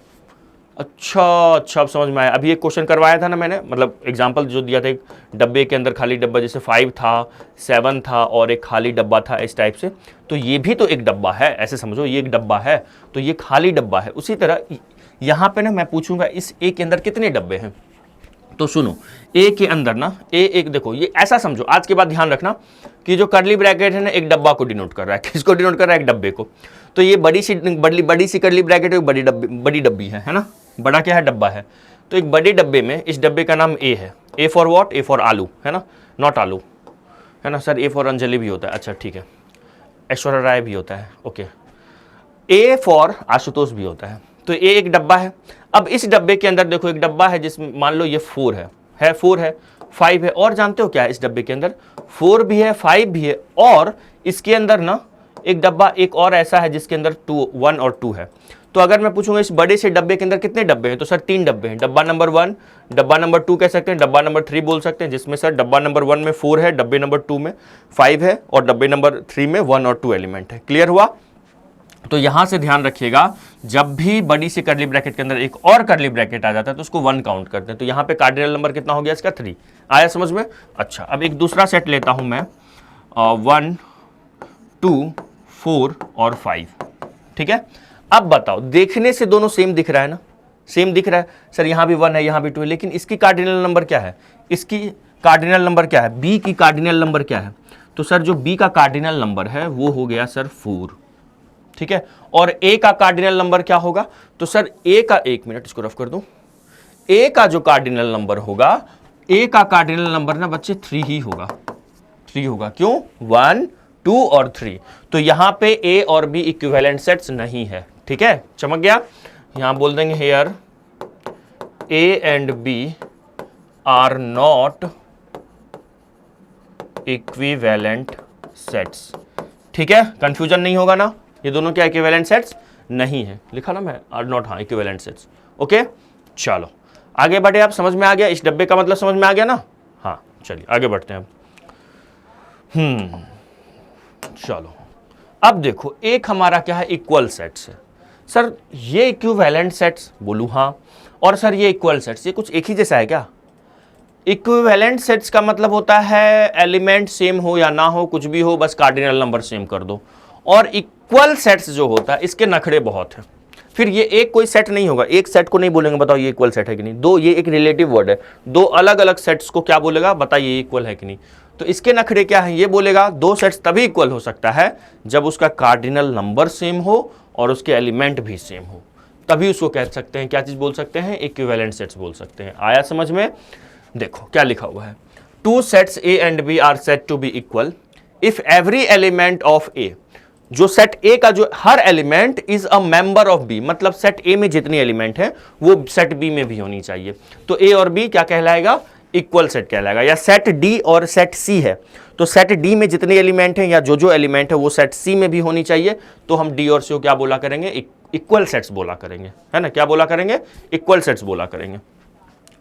अच्छा अब समझ में आया। अभी एक क्वेश्चन करवाया था ना मैंने, मतलब एग्जांपल जो दिया था, एक डब्बे के अंदर खाली डब्बा, जैसे 5 था 7 था और एक खाली डब्बा था, इस टाइप से। तो ये भी तो एक डब्बा है, ऐसे समझो ये एक डब्बा है, तो ये खाली डब्बा है। उसी तरह यहां पे ना मैं पूछूंगा इस ए के अंदर कितने डब्बे हैं। तो सुनो ए के अंदर ना, ए एक, देखो ये ऐसा समझो, आज के बाद ध्यान रखना कि जो कर्ली ब्रैकेट है ना एक डब्बा को डिनोट कर रहा है। किसको डिनोट कर रहा है, एक डब्बे को। तो ये बड़ी सी कर्ली ब्रैकेट है, बड़ी डब्बी है ना। बड़ा क्या है, डब्बा है। तो एक बड़े डब्बे में, इस डब्बे का नाम ए है। A for what, A for आलू, है ना, नॉट आलू, है ना। सर ए फॉर अंजलि भी होता है, अच्छा ठीक है, ऐश्वर्या राय भी होता है, ओके। ए फॉर आशुतोष भी होता है। तो ए एक डब्बा है। अब इस डब्बे के अंदर देखो एक डब्बा है जिसमें मान लो ये 4 है 4 है, 5 है, और जानते हो क्या है इस डब्बे के अंदर, 4 भी है 5 भी है, और इसके अंदर ना एक डब्बा एक और ऐसा है जिसके अंदर 1 और 2 है। तो अगर मैं पूछूंगा इस बड़े से डब्बे के अंदर कितने डब्बे हैं, तो सर 3 डब्बे हैं। डब्बा नंबर 1, डब्बा नंबर 2 कह सकते हैं, डब्बा नंबर 3 बोल सकते हैं, जिसमें सर डब्बा नंबर 1 में 4 है, डब्बे नंबर 2 में 5 है, और डब्बे नंबर 3 में 1 और 2 एलिमेंट है। क्लियर हुआ। तो यहां से ध्यान रखिएगा, जब भी बड़ी सी कर्ली ब्रैकेट के अंदर एक और कर्ली ब्रैकेट आ जाता है तो उसको 1 काउंट करते हैं। तो यहां पे कार्डिनल नंबर कितना हो गया इसका, 3। आया समझ में। अच्छा अब एक दूसरा सेट लेता हूं मैं, 1 2 4 और 5, ठीक है। अब बताओ, देखने से दोनों सेम दिख रहा है ना, सेम दिख रहा है। सर यहां भी 1 है यहां भी 2 है, लेकिन इसकी कार्डिनल नंबर क्या है, इसकी कार्डिनल नंबर क्या है, बी की कार्डिनल नंबर क्या है। तो सर जो बी का कार्डिनल नंबर है वो हो गया सर 4, ठीक है। और ए का कार्डिनल नंबर क्या होगा, तो सर ए का, एक मिनट इसको रफ कर दूं, ए का जो कार्डिनल नंबर होगा, ए का कार्डिनल नंबर ना बच्चे 3 ही होगा, 3 होगा। क्यों, 1 2 और 3। तो यहां पे ए और बी इक्विवेलेंट सेट्स नहीं है, ठीक है, चमक गया। यहां बोल देंगे here A and B are not equivalent sets, ठीक है, कंफ्यूजन नहीं होगा ना। ये दोनों क्या इक्विवेलेंट सेट्स नहीं है, लिखा ना मैं, आर नॉट, हाँ इक्विवेलेंट सेट्स, ओके। चलो आगे बढ़े, आप समझ में आ गया, इस डब्बे का मतलब समझ में आ गया ना। हाँ चलिए आगे बढ़ते हैं। चलो अब देखो, एक हमारा क्या है, इक्वल सेट्स है। सर ये इक्विवेलेंट सेट्स, बोलूं हाँ, और सर ये इक्वल सेट्स, ये कुछ एक ही जैसा है क्या। इक्विवेलेंट सेट्स का मतलब होता है एलिमेंट सेम हो या ना हो, कुछ भी हो, बस कार्डिनल नंबर सेम कर दो। और इक्वल सेट्स जो होता है इसके नखरे बहुत है। फिर ये एक कोई सेट नहीं होगा, एक सेट को नहीं बोलेंगे बताओ ये इक्वल सेट है कि नहीं, दो, ये एक रिलेटिव वर्ड है, दो अलग अलग सेट्स को क्या बोलेगा बताइए ये इक्वल है कि नहीं। तो इसके नखरे क्या है, ये बोलेगा दो सेट्स तभी इक्वल हो सकता है जब उसका कार्डिनल नंबर सेम हो और उसके एलिमेंट भी सेम हो, तभी उसको कह सकते हैं, क्या चीज बोल सकते हैं, इक्विवेलेंट सेट्स बोल सकते हैं। आया समझ में? देखो क्या लिखा हुआ है, two sets A and B are said to be equal if every element of A, जो सेट ए का जो हर element is a member of B, मतलब सेट ए में जितनी एलिमेंट है वो सेट बी में भी होनी चाहिए। तो ए और बी क्या कहलाएगा, इक्वल सेट कहलाएगा। या सेट डी और सेट सी है तो सेट डी में जितने एलिमेंट हैं या जो एलिमेंट है वो सेट सी में भी होनी चाहिए, तो हम डी और सी को क्या बोला करेंगे, इक्वल सेट्स बोला करेंगे, है ना। क्या बोला करेंगे, इक्वल सेट्स बोला करेंगे,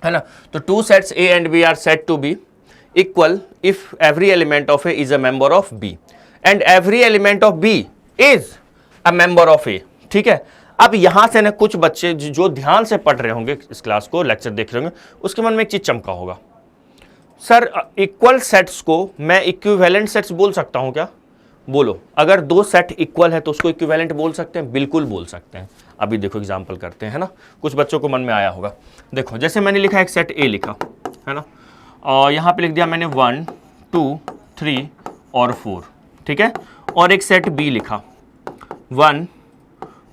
है ना। तो two sets A and B are said to be equal if every element of A is a member of B and every element of B is a member of A. ठीक है, अब यहां से ना कुछ बच्चे जो ध्यान से पढ़ रहे होंगे इस क्लास को, लेक्चर देख रहे होंगे, उसके मन में एक चीज चमका होगा, सर इक्वल सेट्स को मैं इक्विवेलेंट सेट्स बोल सकता हूं क्या? बोलो, अगर दो सेट इक्वल है तो उसको इक्विवेलेंट बोल सकते हैं? बिल्कुल बोल सकते हैं। अभी देखो एग्जांपल करते हैं, है ना, कुछ बच्चों को मन में आया होगा। देखो जैसे मैंने लिखा एक सेट ए लिखा, है ना, और यहाँ पे लिख दिया मैंने 1 2 3 और 4, ठीक है, और एक सेट बी लिखा 1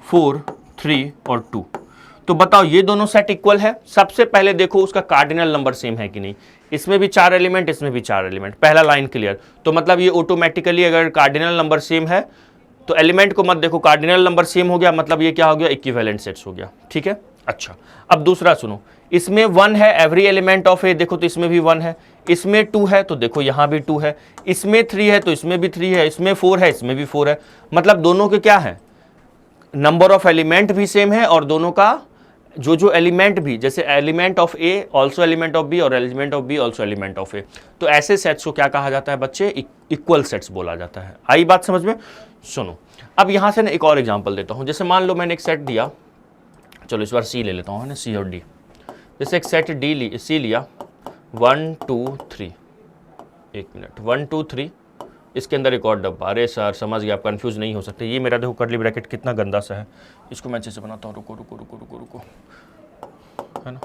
4 3 और 2। तो बताओ ये दोनों सेट इक्वल है? सबसे पहले देखो उसका कार्डिनल नंबर सेम है कि नहीं। इसमें भी 4 एलिमेंट, इसमें भी 4 एलिमेंट, पहला लाइन क्लियर। तो मतलब ये ऑटोमेटिकली अगर कार्डिनल नंबर सेम है तो एलिमेंट को मत देखो, कार्डिनल नंबर सेम हो गया, मतलब ये क्या हो गया, इक्विवेलेंट सेट्स हो गया। ठीक है, अच्छा अब दूसरा सुनो, इसमें 1 है एवरी एलिमेंट ऑफ ए, देखो तो इसमें भी 1 है, इसमें 2 है तो देखो यहां भी 2 है, इसमें 3 है तो इसमें भी 3 है, इसमें 4 है इसमें भी 4 है, मतलब दोनों के क्या है, नंबर ऑफ एलिमेंट भी सेम है और दोनों का जो एलिमेंट भी, जैसे element of A also element of B और element of B also element of A, तो ऐसे सेट्स को क्या कहा जाता है बच्चे, इक्वल सेट्स बोला जाता है। आई बात समझ में? सुनो अब यहां से ना एक और एग्जांपल देता हूं। जैसे मान लो मैंने एक सेट दिया, चलो इस बार सी ले लेता हूं, है ना, सी और डी। जैसे एक सेट सी लिया 1 2 3, एक मिनट, 1 2 3, इसके अंदर एक और डब्बा। अरे सर समझ गया, आप कंफ्यूज नहीं हो सकते। ये मेरा देखो कर्ली ब्रैकेट कितना गंदा सा है, इसको मैं अच्छे से बनाता हूँ, रुको रुको रुको रुको रुको, है ना,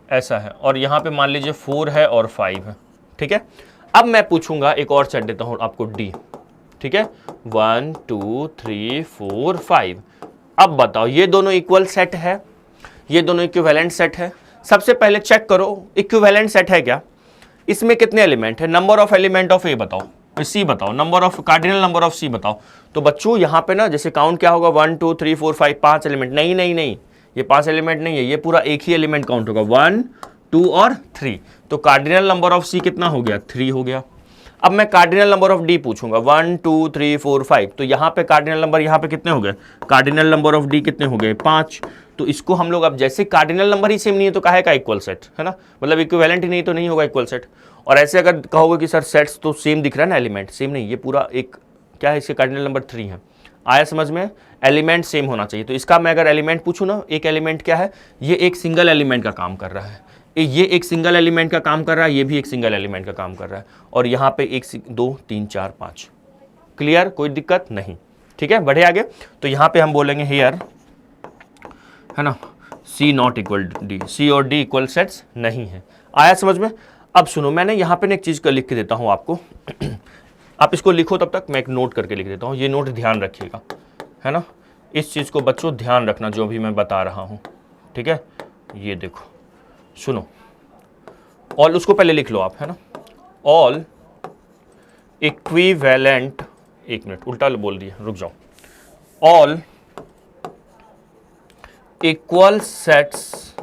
ऐसा है। और यहाँ पे मान लीजिए 4 है और 5 है, ठीक है। अब मैं पूछूंगा, एक और सेट देता हूँ आपको डी, ठीक है, 1 2 3 4 5। अब बताओ ये दोनों इक्वल सेट है, ये दोनों इक्विवेलेंट सेट है? सबसे पहले चेक करो इक्विवेलेंट सेट है क्या, इसमें कितने एलिमेंट है, number of element of A बताओ, सी बताओ, number of cardinal number of C बताओ। तो बच्चों यहाँ पे ना जैसे काउंट क्या होगा, 1 2 3 4 5, 5 एलिमेंट, नहीं नहीं नहीं, ये 5 एलिमेंट नहीं है, ये पूरा एक ही एलिमेंट काउंट होगा, 1 2 और 3। तो कार्डिनल नंबर ऑफ सी कितना हो गया, 3 हो गया। अब मैं कार्डिनल नंबर ऑफ डी पूछूंगा 1 2 3 4 5, तो यहाँ पे कार्डिनल नंबर यहाँ पे कितने हो गए, कार्डिनल नंबर ऑफ डी कितने हो गए, 5। तो इसको हम लोग अब जैसे कार्डिनल नंबर ही सेम नहीं है तो काहे का इक्वल सेट, है ना, मतलब इक्विवेलेंट ही नहीं तो नहीं होगा इक्वल सेट। और ऐसे अगर कहोगे कि सर सेट्स तो सेम दिख रहा है ना, एलिमेंट सेम नहीं, ये पूरा एक क्या है, इसके कार्डिनल नंबर 3 है। आया समझ में? एलिमेंट सेम होना चाहिए। तो इसका मैं अगर एलिमेंट पूछूं ना, एक एलिमेंट क्या है, ये एक सिंगल एलिमेंट का काम कर रहा है, ये एक सिंगल एलिमेंट का काम कर रहा है, ये भी एक सिंगल एलिमेंट का काम कर रहा है, और यहाँ पे 1 2 3 4 5। क्लियर, कोई दिक्कत नहीं, ठीक है। बढ़े आगे, तो यहाँ पे हम बोलेंगे हियर, है ना, सी नॉट इक्वल डी, सी और डी इक्वल सेट्स नहीं है। आया समझ में? अब सुनो, मैंने यहाँ पे एक चीज़ का लिख के देता हूँ आपको आप इसको लिखो, तब तक मैं एक नोट करके लिख देता हूँ, ये नोट ध्यान रखिएगा, है ना, इस चीज़ को बच्चों ध्यान रखना जो भी मैं बता रहा हूँ, ठीक है। ये देखो सुनो, ऑल उसको पहले लिख लो आप, है ना, ऑल इक्विवेलेंट, एक मिनट उल्टा बोल दिया, रुक जाओ, all equal sets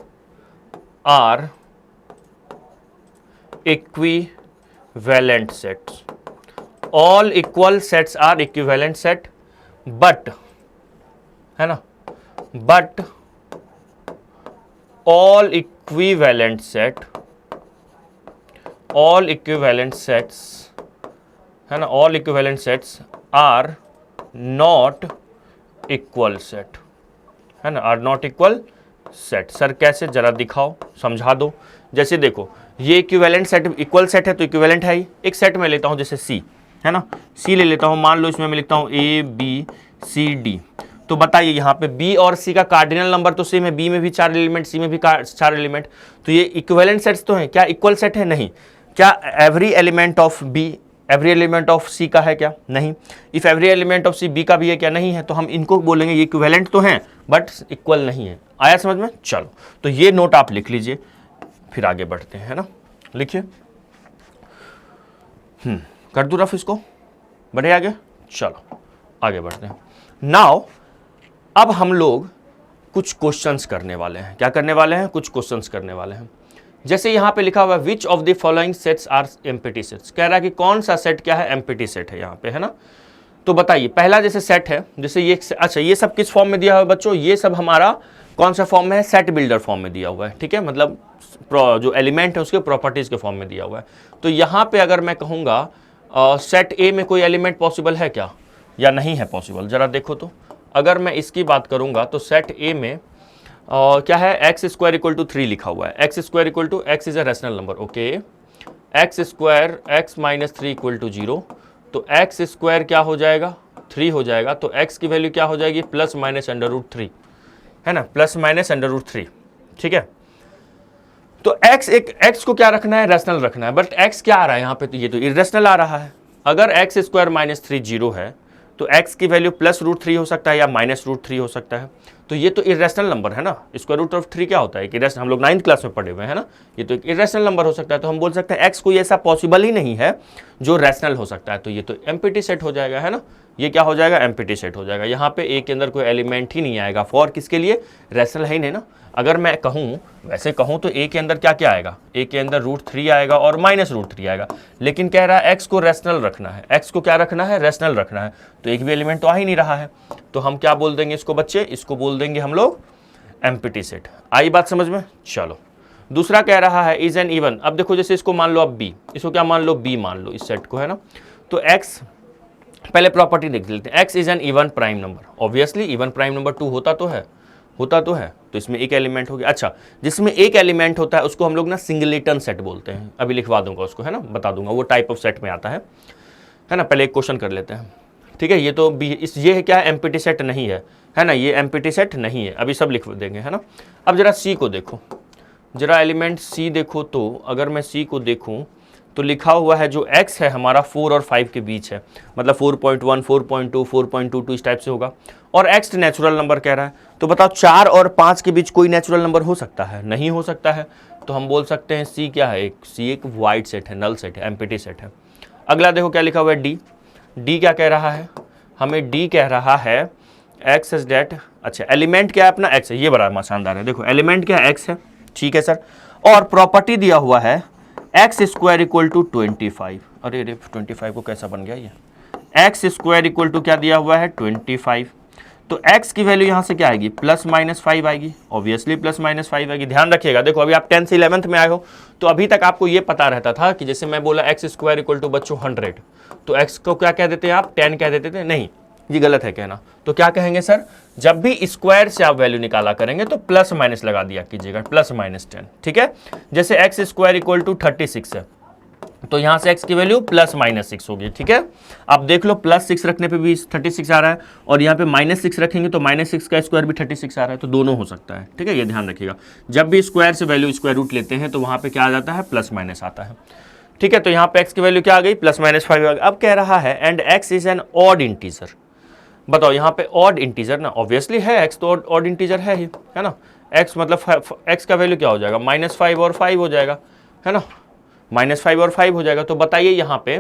are equivalent sets, all equal sets are equivalent set, but, है ना, but all equivalent sets, है ना, all equivalent sets are not equal set, है ना, are not equal set। Sir कैसे, जरा दिखाओ, समझा दो। जैसे देखो ये इक्विवेलेंट सेट, इक्वल सेट है तो इक्विवेलेंट है ही। एक सेट में लेता हूं जैसे सी, है ना, सी ले लेता हूँ, मान लो इसमें मैं लिखता हूँ ए बी सी डी। तो बताइए यहाँ पे बी और सी का कार्डिनल नंबर तो सेम है, बी में भी 4 एलिमेंट, सी में भी 4 एलिमेंट, तो ये इक्विवेलेंट सेट्स तो हैं। क्या इक्वल सेट है? नहीं। क्या every element of B every element of C का है क्या? नहीं। If every element of C B का भी है क्या? नहीं है। तो हम इनको बोलेंगे ये इक्विवेलेंट तो हैं बट इक्वल नहीं है। आया समझ में? चलो, तो ये नोट आप लिख लीजिए, फिर आगे बढ़ते हैं, है ना। लिखिए, कर दूं रफ इसको, बढ़े आगे। चलो आगे बढ़ते हैं। नाउ अब हम लोग कुछ क्वेश्चंस करने वाले हैं। क्या करने वाले हैं? कुछ क्वेश्चंस करने वाले हैं। जैसे यहां पे लिखा हुआ है which of the following sets are empty sets, कह रहा है कि कौन सा सेट क्या है? एम्प्टी सेट है यहां पे, है ना। तो बताइए, पहला जैसे सेट है, जैसे ये, अच्छा ये सब किस फॉर्म में दिया हुआ है बच्चों? ये सब हमारा कौन सा फॉर्म में है? सेट बिल्डर फॉर्म में दिया हुआ है, ठीक है, मतलब जो एलिमेंट है उसके प्रॉपर्टीज के फॉर्म में दिया हुआ है। तो यहां पे अगर मैं कहूंगा सेट ए में कोई एलिमेंट पॉसिबल है क्या या नहीं है पॉसिबल? जरा देखो तो, अगर मैं इसकी बात करूंगा तो सेट ए में क्या है? एक्स स्क्वायर इक्वल टू 3 लिखा हुआ है। X square equal to, x is a rational number, okay. X square x minus 3 equal to 0, तो एक्स स्क्वायर क्या हो जाएगा? 3 हो जाएगा। तो एक्स की वैल्यू क्या हो जाएगी? प्लस माइनस अंडर रूट 3, है ना, प्लस माइनस अंडर रूट 3, ठीक है। तो एक्स को क्या रखना है? रैशनल रखना है, बट एक्स क्या आ रहा है यहाँ पे? तो ये तो इरेशनल आ रहा है। अगर एक्स स्क्वायर माइनस 3 0 है तो एक्स की वैल्यू प्लस रूट 3 हो सकता है या माइनस रूट 3 हो सकता है। तो ये तो इरेशनल नंबर है ना। स्क्वायर रूट ऑफ 3 क्या होता है? कि हम लोग 9th क्लास में पढ़े हुए हैं ना। ये तो एक इरेशनल नंबर हो सकता है। तो हम बोल सकते हैं एक्स कोई ऐसा पॉसिबल ही नहीं है जो रैशनल हो सकता है। तो ये तो एम्प्टी सेट हो जाएगा, है ना। ये क्या हो जाएगा? एम्प्टी सेट हो जाएगा। यहाँ पे ए के अंदर कोई एलिमेंट ही नहीं आएगा। फॉर किसके लिए? रैशनल है ही नहीं ना। अगर मैं कहूँ, वैसे कहूँ तो ए के अंदर क्या क्या आएगा? ए के अंदर रूट 3 आएगा और माइनस रूट 3 आएगा, लेकिन कह रहा है एक्स को रैशनल रखना है। एक्स को क्या रखना है? रैशनल रखना है। तो एक भी एलिमेंट तो आ ही नहीं रहा है। तो हम क्या बोल देंगे इसको बच्चे? इसको बोल देंगे हम लोग एम्प्टी सेट। आई बात समझ में? चलो, दूसरा कह रहा है इज एन इवन। अब देखो, जैसे इसको मान लो अब बी, इसको क्या मान लो? बी मान लो इस सेट को, है ना। तो एक्स, पहले प्रॉपर्टी देख लेते हैं। X is an even prime number. Obviously even prime number 2 होता तो है, तो इसमें एक एलिमेंट हो गया। अच्छा, जिसमें एक एलिमेंट होता है उसको हम लोग ना सिंगलेटन सेट बोलते हैं। अभी लिखवा दूंगा उसको, है ना, बता दूंगा, वो टाइप ऑफ सेट में आता है ना। पहले एक क्वेश्चन कर लेते हैं, ठीक है। ये तो ये है क्या? एम्प्टी सेट नहीं है ना, ये एम्प्टी सेट नहीं है। अभी सब लिख देंगे, है ना। अब जरा सी को देखो, जरा एलिमेंट सी देखो। तो अगर मैं सी को देखूं तो लिखा हुआ है जो x है हमारा 4 और 5 के बीच है, मतलब 4.1, 4.2, 4.22 इस टाइप से होगा। और x नेचुरल नंबर कह रहा है। तो बताओ 4 और 5 के बीच कोई नेचुरल नंबर हो सकता है? नहीं हो सकता है। तो हम बोल सकते हैं सी क्या है? सी एक वाइड सेट है, नल सेट है, एम्प्टी सेट है। अगला देखो क्या लिखा हुआ है? डी। डी क्या कह रहा है हमें? डी कह रहा है एक्स इज डेट। अच्छा, एलिमेंट क्या है अपना? एक्स है। ये बड़ा शानदार है। देखो एलिमेंट क्या है? एक्स है, ठीक है सर। और प्रॉपर्टी दिया हुआ है एक्स स्क्वायर इक्वल टू 25। अरे 25 को कैसा बन गया ये? एक्स स्क्वायर इक्वल टू क्या दिया हुआ है? 25। तो x की वैल्यू यहां से क्या आएगी? प्लस माइनस 5 आएगी। ऑब्वियसली प्लस माइनस 5 आएगी। ध्यान रखिएगा, देखो अभी आप 10th से 11th में आए हो तो अभी तक आपको ये पता रहता था कि जैसे मैं बोला एक्स स्क्वायर इक्वल टू बच्चों 100, तो x को क्या कह देते हैं आप? 10 कह देते थे। नहीं, ये गलत है कहना। तो क्या कहेंगे सर? जब भी स्क्वायर से आप वैल्यू निकाला करेंगे तो प्लस माइनस लगा दिया कीजिएगा, प्लस माइनस 10, ठीक है। जैसे एक्स स्क्वायर इक्वल टू 36 है तो यहां से x की वैल्यू प्लस माइनस 6 होगी, ठीक है। आप देख लो प्लस 6 रखने पे भी 36 आ रहा है और यहाँ पे माइनस 6 रखेंगे तो माइनस 6 का स्क्वायर भी 36 आ रहा है, तो दोनों हो सकता है, ठीक है। ये ध्यान रखिएगा, जब भी स्क्वायर से वैल्यू स्क्वायर रूट लेते हैं तो वहां पे क्या आ जाता है? प्लस माइनस आता है, ठीक है। तो यहाँ पे x की वैल्यू क्या आ गई? प्लस माइनस 5 आ गई। अब कह रहा है and x is an odd integer. बताओ यहाँ पे ऑड इंटीजर ना, ऑब्वियसली है x तो ऑड इंटीजर है ही, है ना। x मतलब x का वैल्यू क्या हो जाएगा? -5 और 5 हो जाएगा, है ना। -5 और 5 हो जाएगा। तो बताइए यहाँ पे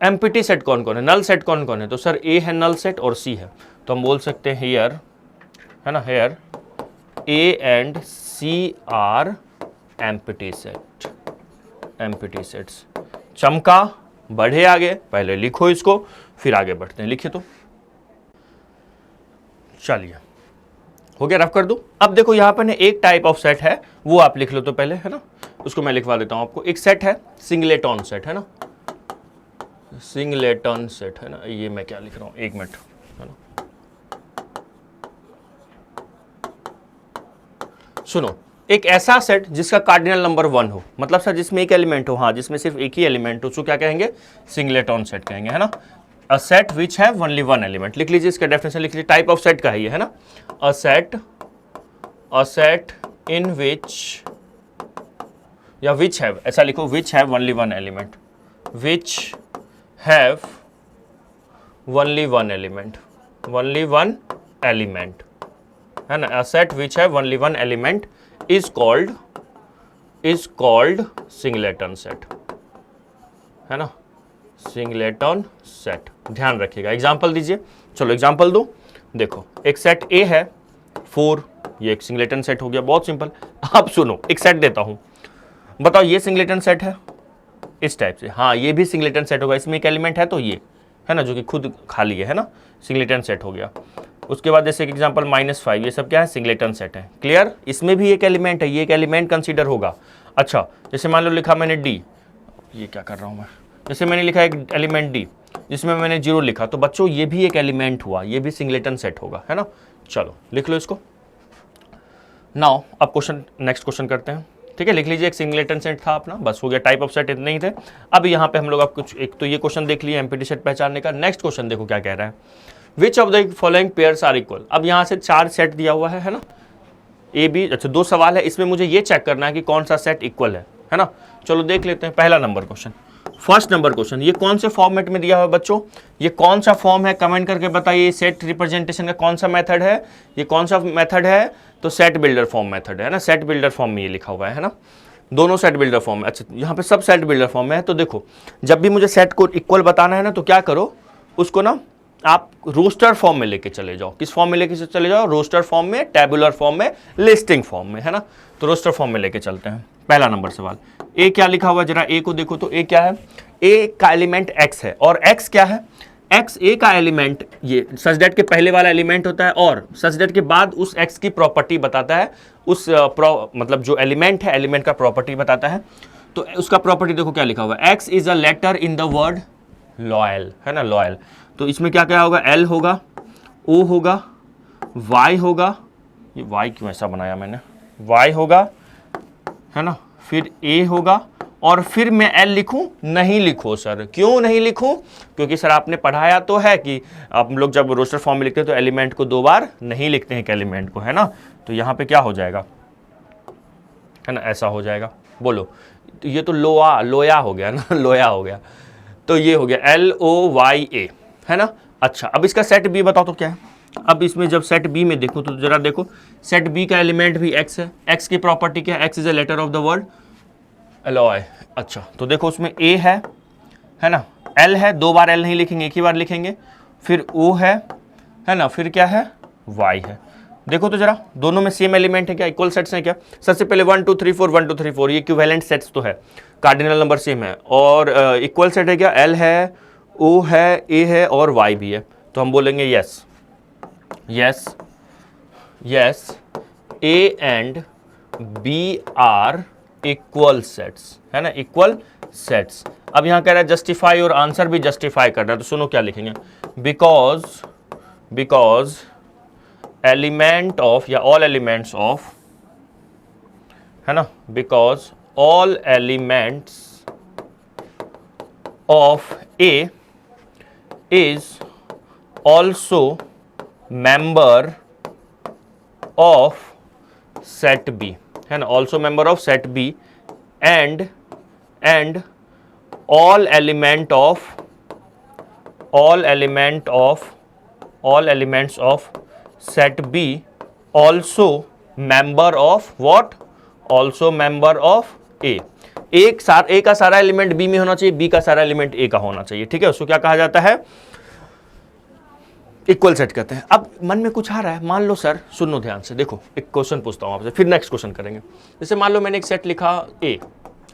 एम्प्टी सेट कौन कौन है? नल सेट कौन कौन है? तो सर A है नल सेट और C है। तो हम बोल सकते हैं हियर, है ना, here A and C are empty set, empty sets. चमका, बढ़े आगे, पहले लिखो इसको फिर आगे बढ़ते हैं। लिखिए तो, चलिए हो गया, रफ कर दूं। अब देखो यहाँ पर एक टाइप ऑफ सेट है, वो आप लिख लो तो पहले, है ना। उसको मैं लिखवा देता हूं आपको। एक सेट है सिंगलेटन सेट, है ना, सिंगलेटन सेट, है ना। ये मैं क्या लिख रहा हूं, एक मिनट, है ना। सुनो, एक ऐसा सेट जिसका कार्डिनल नंबर 1 हो, मतलब सर जिसमें एक एलिमेंट हो, हाँ जिसमें सिर्फ एक ही एलिमेंट हो, उसको क्या कहेंगे, सिंगलेटन सेट कहेंगे, है ना। A set which have only one element, लिख लीजिए इसका डेफिनेशन लिख लीजिए, टाइप ऑफ सेट का है ये, है ना। अ सेट इन विच, या विच हैव, ऐसा लिखो, which have only one element, which have only one element, only one element, है ना। A set which have only one element is called singleton set, है ना, सिंगलेटन सेट। ध्यान रखिएगा, एग्जाम्पल दीजिए, चलो एग्जाम्पल दो। देखो एक सेट ए है 4, ये एक सिंगलेटन सेट हो गया, बहुत सिंपल। अब सुनो, एक सेट देता हूं, बताओ ये सिंगलेटन सेट है इस टाइप से, हाँ ये भी सिंगलेटन सेट होगा, इसमें एक एलिमेंट है तो ये, है ना, जो कि खुद खाली है ना, सिंगलेटन सेट हो गया। उसके बाद जैसे एग्जांपल -5, ये सब क्या है, सिंगलेटन सेट है, क्लियर। इसमें भी एक एलिमेंट है, ये एक एलिमेंट कंसीडर होगा। अच्छा जैसे मान लो लिखा मैंने डी, ये क्या कर रहा हूँ मैं, जैसे मैंने लिखा एक एलिमेंट डी जिसमें मैंने 0 लिखा, तो बच्चों ये भी एक एलिमेंट हुआ, ये भी सिंगलेटन सेट होगा, है ना। चलो लिख लो इसको। नाउ अब क्वेश्चन, नेक्स्ट क्वेश्चन करते हैं, ठीक है। लिख लीजिए, एक सिंगलेटन सेट था अपना, बस हो गया, टाइप ऑफ सेट इतने ही थे। अब यहाँ पे हम लोग अब कुछ, एक तो ये क्वेश्चन देख लिए एम्प्टी सेट पहचानने का। नेक्स्ट क्वेश्चन देखो क्या कह रहा है, which of the following pairs are equal. अब यहाँ से 4 सेट दिया हुआ है ना, ए बी, अच्छा 2 सवाल है, इसमें मुझे ये चेक करना है कि कौन सा सेट इक्वल है ना। चलो देख लेते हैं, पहला number question, first number question, ये कौन से फॉर्मेट में दिया हुआ है बच्चों, ये कौन सा फॉर्म है, कमेंट करके बताइए। सेट रिप्रेजेंटेशन का कौन सा मेथड है, ये कौन सा मेथड है, तो सेट बिल्डर फॉर्म मेथड है ना, सेट बिल्डर फॉर्म में ये लिखा हुआ है ना, दोनों सेट बिल्डर फॉर्म में। अच्छा यहाँ पे सब सेट बिल्डर फॉर्म में है, तो देखो जब भी मुझे सेट को इक्वल बताना है ना, तो क्या करो, उसको ना आप रोस्टर फॉर्म में लेके चले जाओ। किस फॉर्म में लेके चले जाओ, रोस्टर फॉर्म में, टेबुलर फॉर्म में, लिस्टिंग फॉर्म में, है ना। तो रोस्टर फॉर्म में लेके चलते हैं। पहला नंबर सवाल, ए क्या लिखा हुआ, जरा ए को देखो, तो ए क्या है, ए का एलिमेंट एक्स है, और एक्स क्या है, एक्स ए का एलिमेंट, ये सच दैट के पहले वाला एलिमेंट होता है, और सच दैट के बाद उस एक्स की प्रॉपर्टी बताता है, उस मतलब जो एलिमेंट है, एलिमेंट का प्रॉपर्टी बताता है। तो उसका प्रॉपर्टी देखो क्या लिखा हुआ है, x is a letter in the word loyal, है ना, लॉयल। तो इसमें क्या क्या होगा, एल होगा, ओ होगा, वाई होगा, ये वाई क्यों ऐसा बनाया मैंने, वाई होगा, है ना, फिर ए होगा, और फिर मैं एल लिखूं, नहीं लिखो सर, क्यों नहीं लिखूं, क्योंकि सर आपने पढ़ाया तो है कि आप लोग जब रोस्टर फॉर्म में लिखते हैं तो एलिमेंट को 2 बार नहीं लिखते हैं एक एलिमेंट को, है ना। तो यहाँ पे क्या हो जाएगा, है ना, ऐसा हो जाएगा, बोलो। तो ये तो लोया हो गया ना, लोया हो गया, तो ये हो गया LOYA, है ना। अच्छा अब इसका सेट बी बताओ तो क्या है। अब इसमें जब सेट बी में देखो तो जरा देखो, सेट बी का एलिमेंट भी एक्स है, एक्स की प्रॉपर्टी क्या है, x is a letter of the word alloy. अच्छा तो देखो उसमें ए है ना, एल है, 2 बार एल नहीं लिखेंगे, एक ही बार लिखेंगे, फिर ओ है ना, फिर क्या है, वाई है। देखो तो जरा दोनों में सेम एलिमेंट है क्या, इक्वल सेट्स हैं क्या। सबसे पहले 1 2 3 4 1 2 3 4, ये इक्विवेलेंट सेट्स तो है, कार्डिनल नंबर सेम है, और इक्वल सेट है क्या, एल है, ओ है, ए है, और वाई भी है। तो हम बोलेंगे yes yes yes, A and B are equal sets, है ना, इक्वल सेट्स। अब यहां कह रहा है जस्टिफाई, और आंसर भी जस्टिफाई कर रहा है, तो सुनो क्या लिखेंगे, बिकॉज एलिमेंट ऑफ, या ऑल एलिमेंट्स ऑफ, है ना, because all elements of A is also member of set B, है ना, also member of set B, and all elements of set B also member of what, also member of A। ए का सारा element B में होना चाहिए, B का सारा element ए का होना चाहिए, ठीक है। उसको क्या कहा जाता है, इक्वल सेट कहते हैं। अब मन में कुछ आ रहा है, मान लो सर, सुनो ध्यान से, देखो एक क्वेश्चन पूछता हूं आपसे, फिर नेक्स्ट क्वेश्चन करेंगे। जैसे मान लो मैंने एक सेट लिखा ए,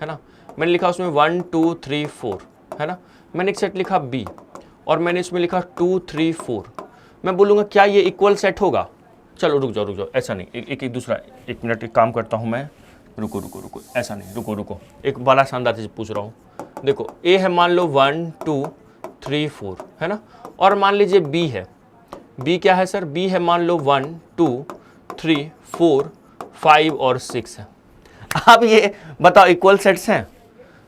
है ना, मैंने लिखा उसमें 1 2 3 4, है ना, मैंने एक सेट लिखा बी, और मैंने इसमें लिखा 2 3 4। मैं बोलूँगा क्या ये इक्वल सेट होगा, चलो रुक जाओ, ऐसा नहीं, एक दूसरा, 1 मिनट एक काम करता हूँ मैं, रुको, ऐसा नहीं, रुको, एक बड़ा शानदार चीज़ पूछ रहा हूँ। देखो ए है, मान लो 1 2 3 4, है ना, और मान लीजिए बी है, बी क्या है सर, बी है मान लो 1 2 3 4 5 और 6 है। अब ये बताओ इक्वल सेट्स हैं?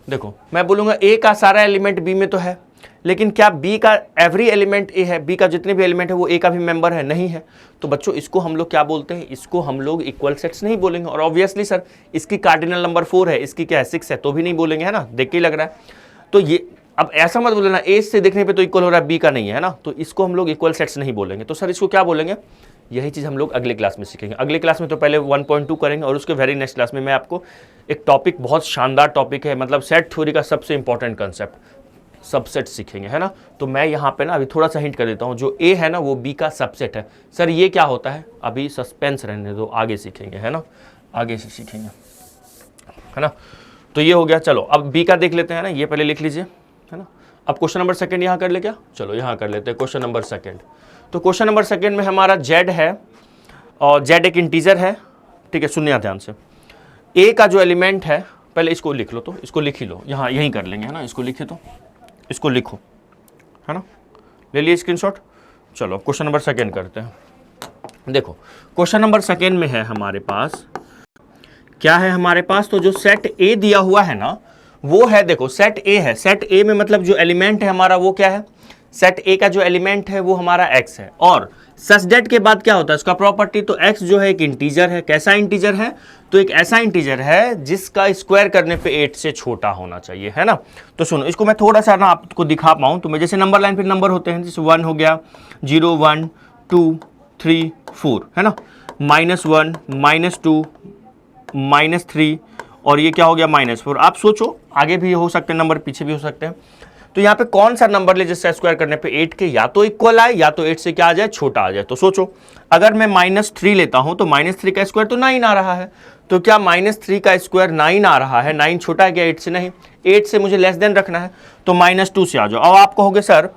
देखो मैं बोलूँगा ए का सारा एलिमेंट बी में तो है, लेकिन क्या बी का एवरी एलिमेंट ए है? बी का जितने भी एलिमेंट है वो ए का भी मेंबर है? नहीं है। तो बच्चों इसको हम लोग क्या बोलते हैं? इसको हम लोग इक्वल सेट्स नहीं बोलेंगे। और ऑब्वियसली सर इसकी कार्डिनल नंबर 4 है, इसकी क्या है 6 है, तो भी नहीं बोलेंगे, है ना, देख के ही लग रहा है। तो ये अब ऐसा मत बोलना ए से देखने पे तो इक्वल हो रहा है, बी का नहीं है ना, तो इसको हम लोग इक्वल सेट्स नहीं बोलेंगे। तो सर इसको क्या बोलेंगे? यही चीज़ हम लोग अगले क्लास में सीखेंगे। अगले क्लास में तो पहले 1.2 करेंगे और उसके वेरी नेक्स्ट क्लास में मैं आपको एक टॉपिक, बहुत शानदार टॉपिक है, मतलब सेट थ्योरी का सबसे इंपॉर्टेंट कंसेप्ट सबसेट सीखेंगे, है ना। तो मैं यहाँ पे ना अभी थोड़ा सा हिंट कर देता हूँ, जो ए है ना वो बी का सबसेट है। सर ये क्या होता है? अभी सस्पेंस रहने दो, आगे सीखेंगे, है ना, आगे से सीखेंगे, है ना। तो ये हो गया। चलो अब बी का देख लेते हैं ना, ये पहले लिख लीजिए, है ना। अब क्वेश्चन नंबर सेकंड यहाँ कर ले क्या? चलो यहाँ कर लेते हैं क्वेश्चन नंबर सेकंड। तो क्वेश्चन नंबर सेकंड में हमारा जेड है और जेड एक इंटीजर है, ठीक है, सुनिए ध्यान से। ए का जो एलिमेंट है, पहले इसको लिख लो, तो इसको लिख ही लो, यहाँ यहीं कर लेंगे, है ना, इसको लिखे तो इसको लिखो, है ना, ले लिए स्क्रीनशॉट। चलो क्वेश्चन नंबर सेकंड करते हैं। देखो क्वेश्चन नंबर सेकंड में है हमारे पास, क्या है हमारे पास? तो जो सेट ए दिया हुआ है ना वो है, देखो सेट ए है। सेट ए में मतलब जो एलिमेंट है हमारा वो क्या है? सेट ए का जो एलिमेंट है वो हमारा x है। और सच दैट के बाद क्या होता है इसका प्रॉपर्टी? तो x जो है एक इंटीजर है। कैसा इंटीजर है? तो एक ऐसा इंटीजर है जिसका स्क्वायर करने पे 8 से छोटा होना चाहिए, है ना। तो सुनो इसको मैं थोड़ा सा ना आपको दिखा पाऊँ, तो मैं जैसे नंबर लाइन पे नंबर होते हैं, जैसे 1 हो गया, 0 1 2 3 4, है ना, -1 -2 -3 और ये क्या हो गया -4। आप सोचो आगे भी हो सकते हैं नंबर, पीछे भी हो सकते हैं। तो यहाँ पे कौन सा नंबर ले जिससे स्क्वायर करने पे 8 के या तो इक्वल आए या तो 8 से क्या आ जाए, छोटा आ जाए। तो सोचो अगर मैं -3 लेता हूं तो -3 का स्क्वायर तो 9 आ रहा है। तो क्या -3 का स्क्वायर 9 आ रहा है? 9 छोटा है क्या 8 से? नहीं, 8 से मुझे लेस देन रखना है, तो -2 से आ जाओ। अब आप कहोगे सर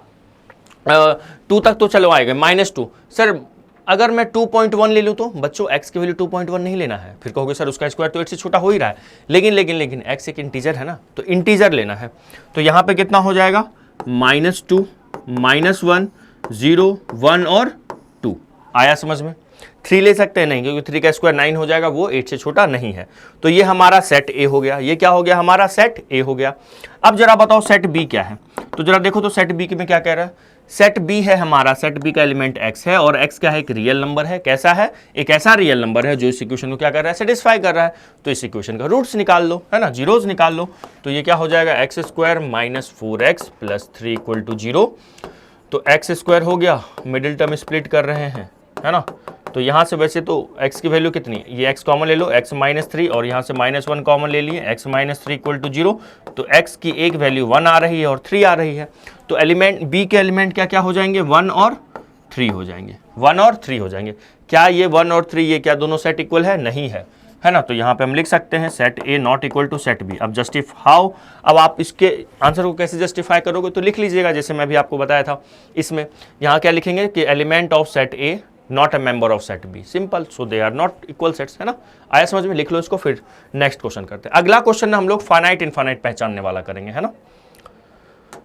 2 तक तो चलो आएगा, -2 सर अगर मैं 2.1 ले लूँ तो? बच्चों x की वैल्यू 2.1 नहीं लेना है, फिर कहोगे सर उसका स्क्वायर तो 8 से छोटा हो ही रहा है। लेकिन x एक इंटीजर है ना, तो इंटीजर लेना है। तो यहाँ पे कितना हो जाएगा? -2 -1 0 1 और 2। आया समझ में? 3 ले सकते हैं नहीं, क्योंकि 3 का स्क्वायर 9 हो जाएगा, वो 8 से छोटा नहीं है। तो ये हमारा सेट ए हो गया। ये क्या हो गया? हमारा सेट ए हो गया। अब जरा बताओ सेट बी क्या है? तो जरा देखो तो सेट बी में क्या कह रहा है? सेट बी है हमारा, सेट बी का एलिमेंट x है और x क्या है? एक रियल नंबर है। कैसा है? एक ऐसा रियल नंबर है जो इस इक्वेशन को क्या कर रहा है? सेटिस्फाई कर रहा है। तो इस इक्वेशन का रूट्स निकाल लो, है ना, जीरोस निकाल लो। तो ये क्या हो जाएगा? x² - 4x + 3 = 0। तो x स्क्वायर हो गया, मिडिल टर्म स्प्लिट कर रहे हैं, है ना। तो यहाँ से वैसे तो x की वैल्यू कितनी है? ये x कॉमन ले लो, x -3 और यहाँ से -1 कॉमन ले लिए, x - 3 = 0। तो x की एक वैल्यू 1 आ रही है और 3 आ रही है। तो एलिमेंट b के एलिमेंट क्या क्या हो जाएंगे? 1 और 3 हो जाएंगे, 1 और 3 हो जाएंगे। क्या ये 1 और 3 ये क्या दोनों सेट इक्वल है? नहीं है, है ना। तो यहाँ पे हम लिख सकते हैं set A not equal to set B. अब जस्टिफाई, अब आप इसके आंसर को कैसे जस्टिफाई करोगे? तो लिख लीजिएगा जैसे मैं भी आपको बताया था। इसमें यहाँ क्या लिखेंगे कि element of set A not a member of set B, simple, so they are not equal sets, है ना। आया समझ में? लिख लो इसको, फिर नेक्स्ट क्वेश्चन करते हैं। अगला क्वेश्चन हम लोग फाइनाइट इनफाइनाइट पहचानने वाला करेंगे, है ना।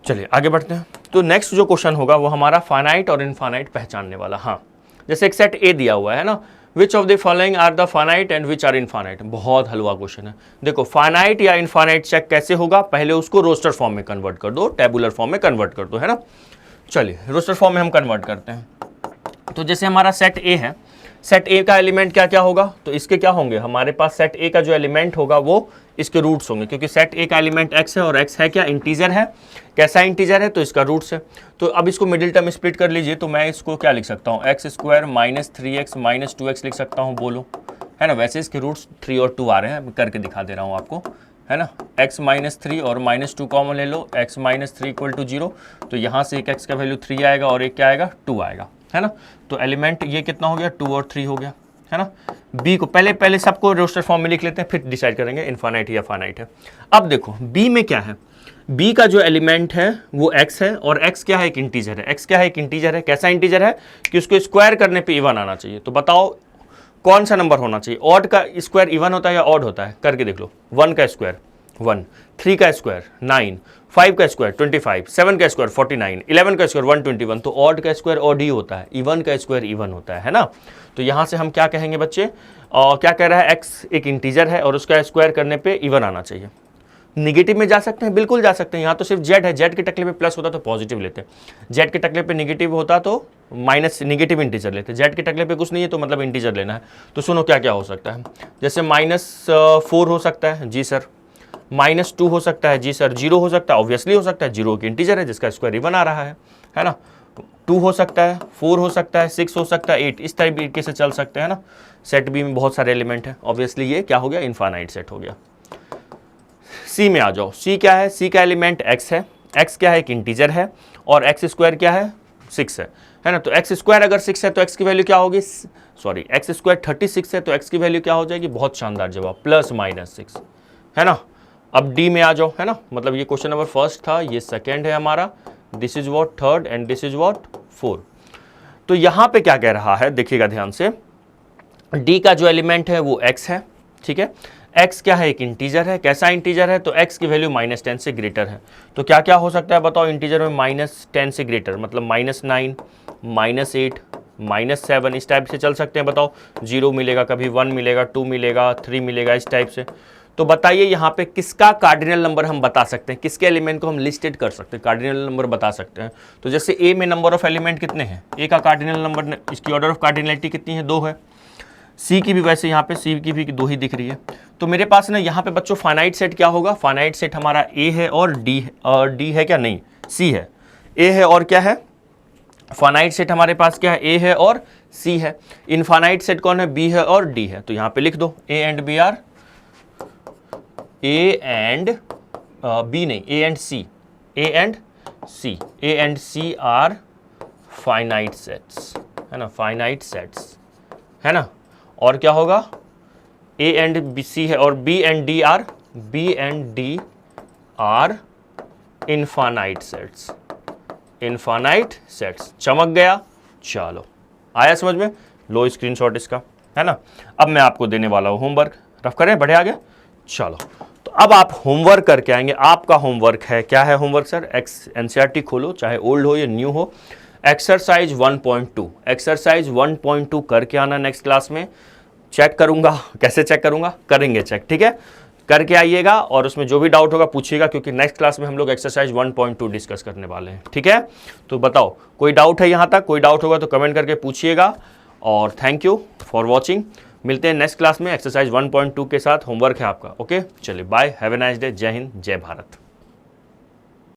चलिए आगे बढ़ते हैं। तो नेक्स्ट जो क्वेश्चन होगा वो हमारा फाइनाइट और इनफाइनाइट पहचानने वाला। हाँ, जैसे एक सेट ए दिया हुआ है ना, which of the following are the finite and which are infinite. बहुत हलवा क्वेश्चन है। देखो फाइनाइट या इनफाइनाइट चेक कैसे होगा? पहले उसको रोस्टर फॉर्म में कन्वर्ट कर दो, टेबुलर फॉर्म में कन्वर्ट कर दो, है ना। चलिए रोस्टर फॉर्म में हम कन्वर्ट करते हैं। तो जैसे हमारा सेट ए है, सेट ए का एलिमेंट क्या क्या होगा? तो इसके क्या होंगे? हमारे पास सेट ए का जो एलिमेंट होगा वो इसके रूट्स होंगे, क्योंकि सेट ए का एलिमेंट x है और x है क्या? इंटीजर है। कैसा इंटीजर है? तो इसका रूट्स है। तो अब इसको मिडिल टर्म स्प्लिट कर लीजिए, तो मैं इसको क्या लिख सकता हूँ? x² - 3x - 2x लिख सकता हूँ, बोलो, है ना। वैसे इसके रूट्स 3 और 2 आ रहे हैं, मैं करके दिखा दे रहा हूँ आपको, है ना। x - 3 और -2 कॉमन ले लो, x - 3 = 0। तो यहाँ से एक x का वैल्यू 3 आएगा और एक क्या आएगा? 2 आएगा, है ना। तो एलिमेंट ये कितना हो गया? 2 और 3 हो गया, है ना। बी को पहले सबको रोस्टर फॉर्म में लिख लेते हैं, फिर डिसाइड करेंगे इनफाइनाइट या फाइनाइट है। अब देखो बी में क्या है? बी का जो एलिमेंट है वो x है और x क्या है? एक इंटीजर है। x क्या है? एक इंटीजर है। कैसा इंटीजर है कि उसको स्क्वायर करने पे इवन आना चाहिए। तो बताओ कौन सा नंबर होना चाहिए? ऑड का स्क्वायर इवन होता है या ऑड होता है? करके देख लो। 1 का स्क्वायर 1, 3 का स्क्वायर 9, 5 का स्क्वायर 25, 7 का स्क्वायर 49, 11 का स्क्वायर 121। तो ऑड का स्क्वायर ऑड ही होता है, इवन का स्क्वायर इवन होता है ना। तो यहाँ से हम क्या कहेंगे बच्चे, क्या कह रहा है, x एक इंटीजर है और उसका स्क्वायर करने पे इवन आना चाहिए। निगेटिव में जा सकते हैं, बिल्कुल जा सकते हैं। यहाँ तो सिर्फ z है, z के टकले पे प्लस होता तो पॉजिटिव लेते, z के टकले पे निगेटिव होता तो माइनस निगेटिव इंटीजर लेते। z के टकले पे कुछ नहीं है तो मतलब इंटीजर लेना है। तो सुनो क्या क्या हो सकता है, जैसे -4 हो सकता है जी सर, -2 हो सकता है जी सर, 0 हो सकता है, ऑब्वियसली हो सकता है, 0 की इंटीजर है जिसका स्क्वायर इवन आ रहा है ना। 2 हो सकता है, 4 हो सकता है, 6 हो सकता है, 8, इस तरीके से चल सकते हैं ना। सेट बी में बहुत सारे एलिमेंट हैं, ऑब्वियसली ये क्या हो गया, इनफाइनाइट सेट हो गया। सी में आ जाओ, सी क्या है, सी का एलिमेंट x है, x क्या है, एक इंटीजर है, और x स्क्वायर क्या है, 6 है ना। तो x स्क्वायर अगर 6 है तो x की वैल्यू क्या होगी, सॉरी x स्क्वायर 36 है तो x की वैल्यू क्या हो जाएगी, बहुत शानदार जवाब, +-6 है ना। अब डी में आ जाओ, है ना, मतलब ये क्वेश्चन नंबर फर्स्ट था, ये सेकेंड है हमारा, this is what third and this is what 4। तो यहां पे क्या कह रहा है, देखिएगा ध्यान से, डी का जो एलिमेंट है वो x है, ठीक है। x क्या है, एक इंटीजर है, कैसा इंटीजर है, तो x की वैल्यू -10 से ग्रेटर है। तो क्या क्या हो सकता है बताओ इंटीजर में -10 से ग्रेटर, मतलब -9, -8, -7, इस टाइप से चल सकते हैं। बताओ 0 मिलेगा, कभी 1 मिलेगा, 2 मिलेगा, 3 मिलेगा, इस टाइप से। तो बताइए यहाँ पे किसका कार्डिनल नंबर हम बता सकते हैं, किसके एलिमेंट को हम लिस्टेड कर सकते हैं, कार्डिनल नंबर बता सकते हैं। तो जैसे ए में नंबर ऑफ एलिमेंट कितने हैं, ए का कार्डिनल नंबर, इसकी ऑर्डर ऑफ कार्डिनलिटी कितनी है, 2 है। सी की भी वैसे यहाँ पे सी की भी 2 ही दिख रही है। तो मेरे पास ना यहाँ पे बच्चों फाइनाइट सेट क्या होगा, फाइनाइट सेट हमारा ए है और डी है क्या, नहीं सी है, ए है और क्या है, फाइनाइट सेट हमारे पास क्या है, ए है और सी है। इनफाइनाइट सेट कौन है, बी है और डी है। तो यहाँ पे लिख दो A and B are, A and B नहीं, A and C, A and C are finite sets, है ना, फाइनाइट सेट्स, है ना। और क्या होगा, ए एंड बी सी है और B and D are infinite sets, infinite sets. चमक गया, चलो आया समझ में, लो स्क्रीनशॉट इसका, है ना। अब मैं आपको देने वाला हूं होमवर्क, रफ करें, बढ़े आगे, चलो। तो अब आप होमवर्क करके आएंगे, आपका होमवर्क है, क्या है होमवर्क सर, एनसीईआरटी खोलो, चाहे ओल्ड हो या न्यू हो, एक्सरसाइज 1.2, एक्सरसाइज 1.2 करके आना। नेक्स्ट क्लास में चेक करूंगा, कैसे चेक करूंगा, करेंगे चेक, ठीक है, करके आइएगा और उसमें जो भी डाउट होगा पूछिएगा, क्योंकि नेक्स्ट क्लास में हम लोग एक्सरसाइज 1.2 डिस्कस करने वाले हैं, ठीक है। तो बताओ कोई डाउट है यहाँ तक, कोई डाउट होगा तो कमेंट करके पूछिएगा। और थैंक यू फॉर वॉचिंग, मिलते हैं नेक्स्ट क्लास में एक्सरसाइज 1.2 के साथ, होमवर्क है आपका, ओके। चलिए bye, have a nice day, जय हिंद, जय भारत।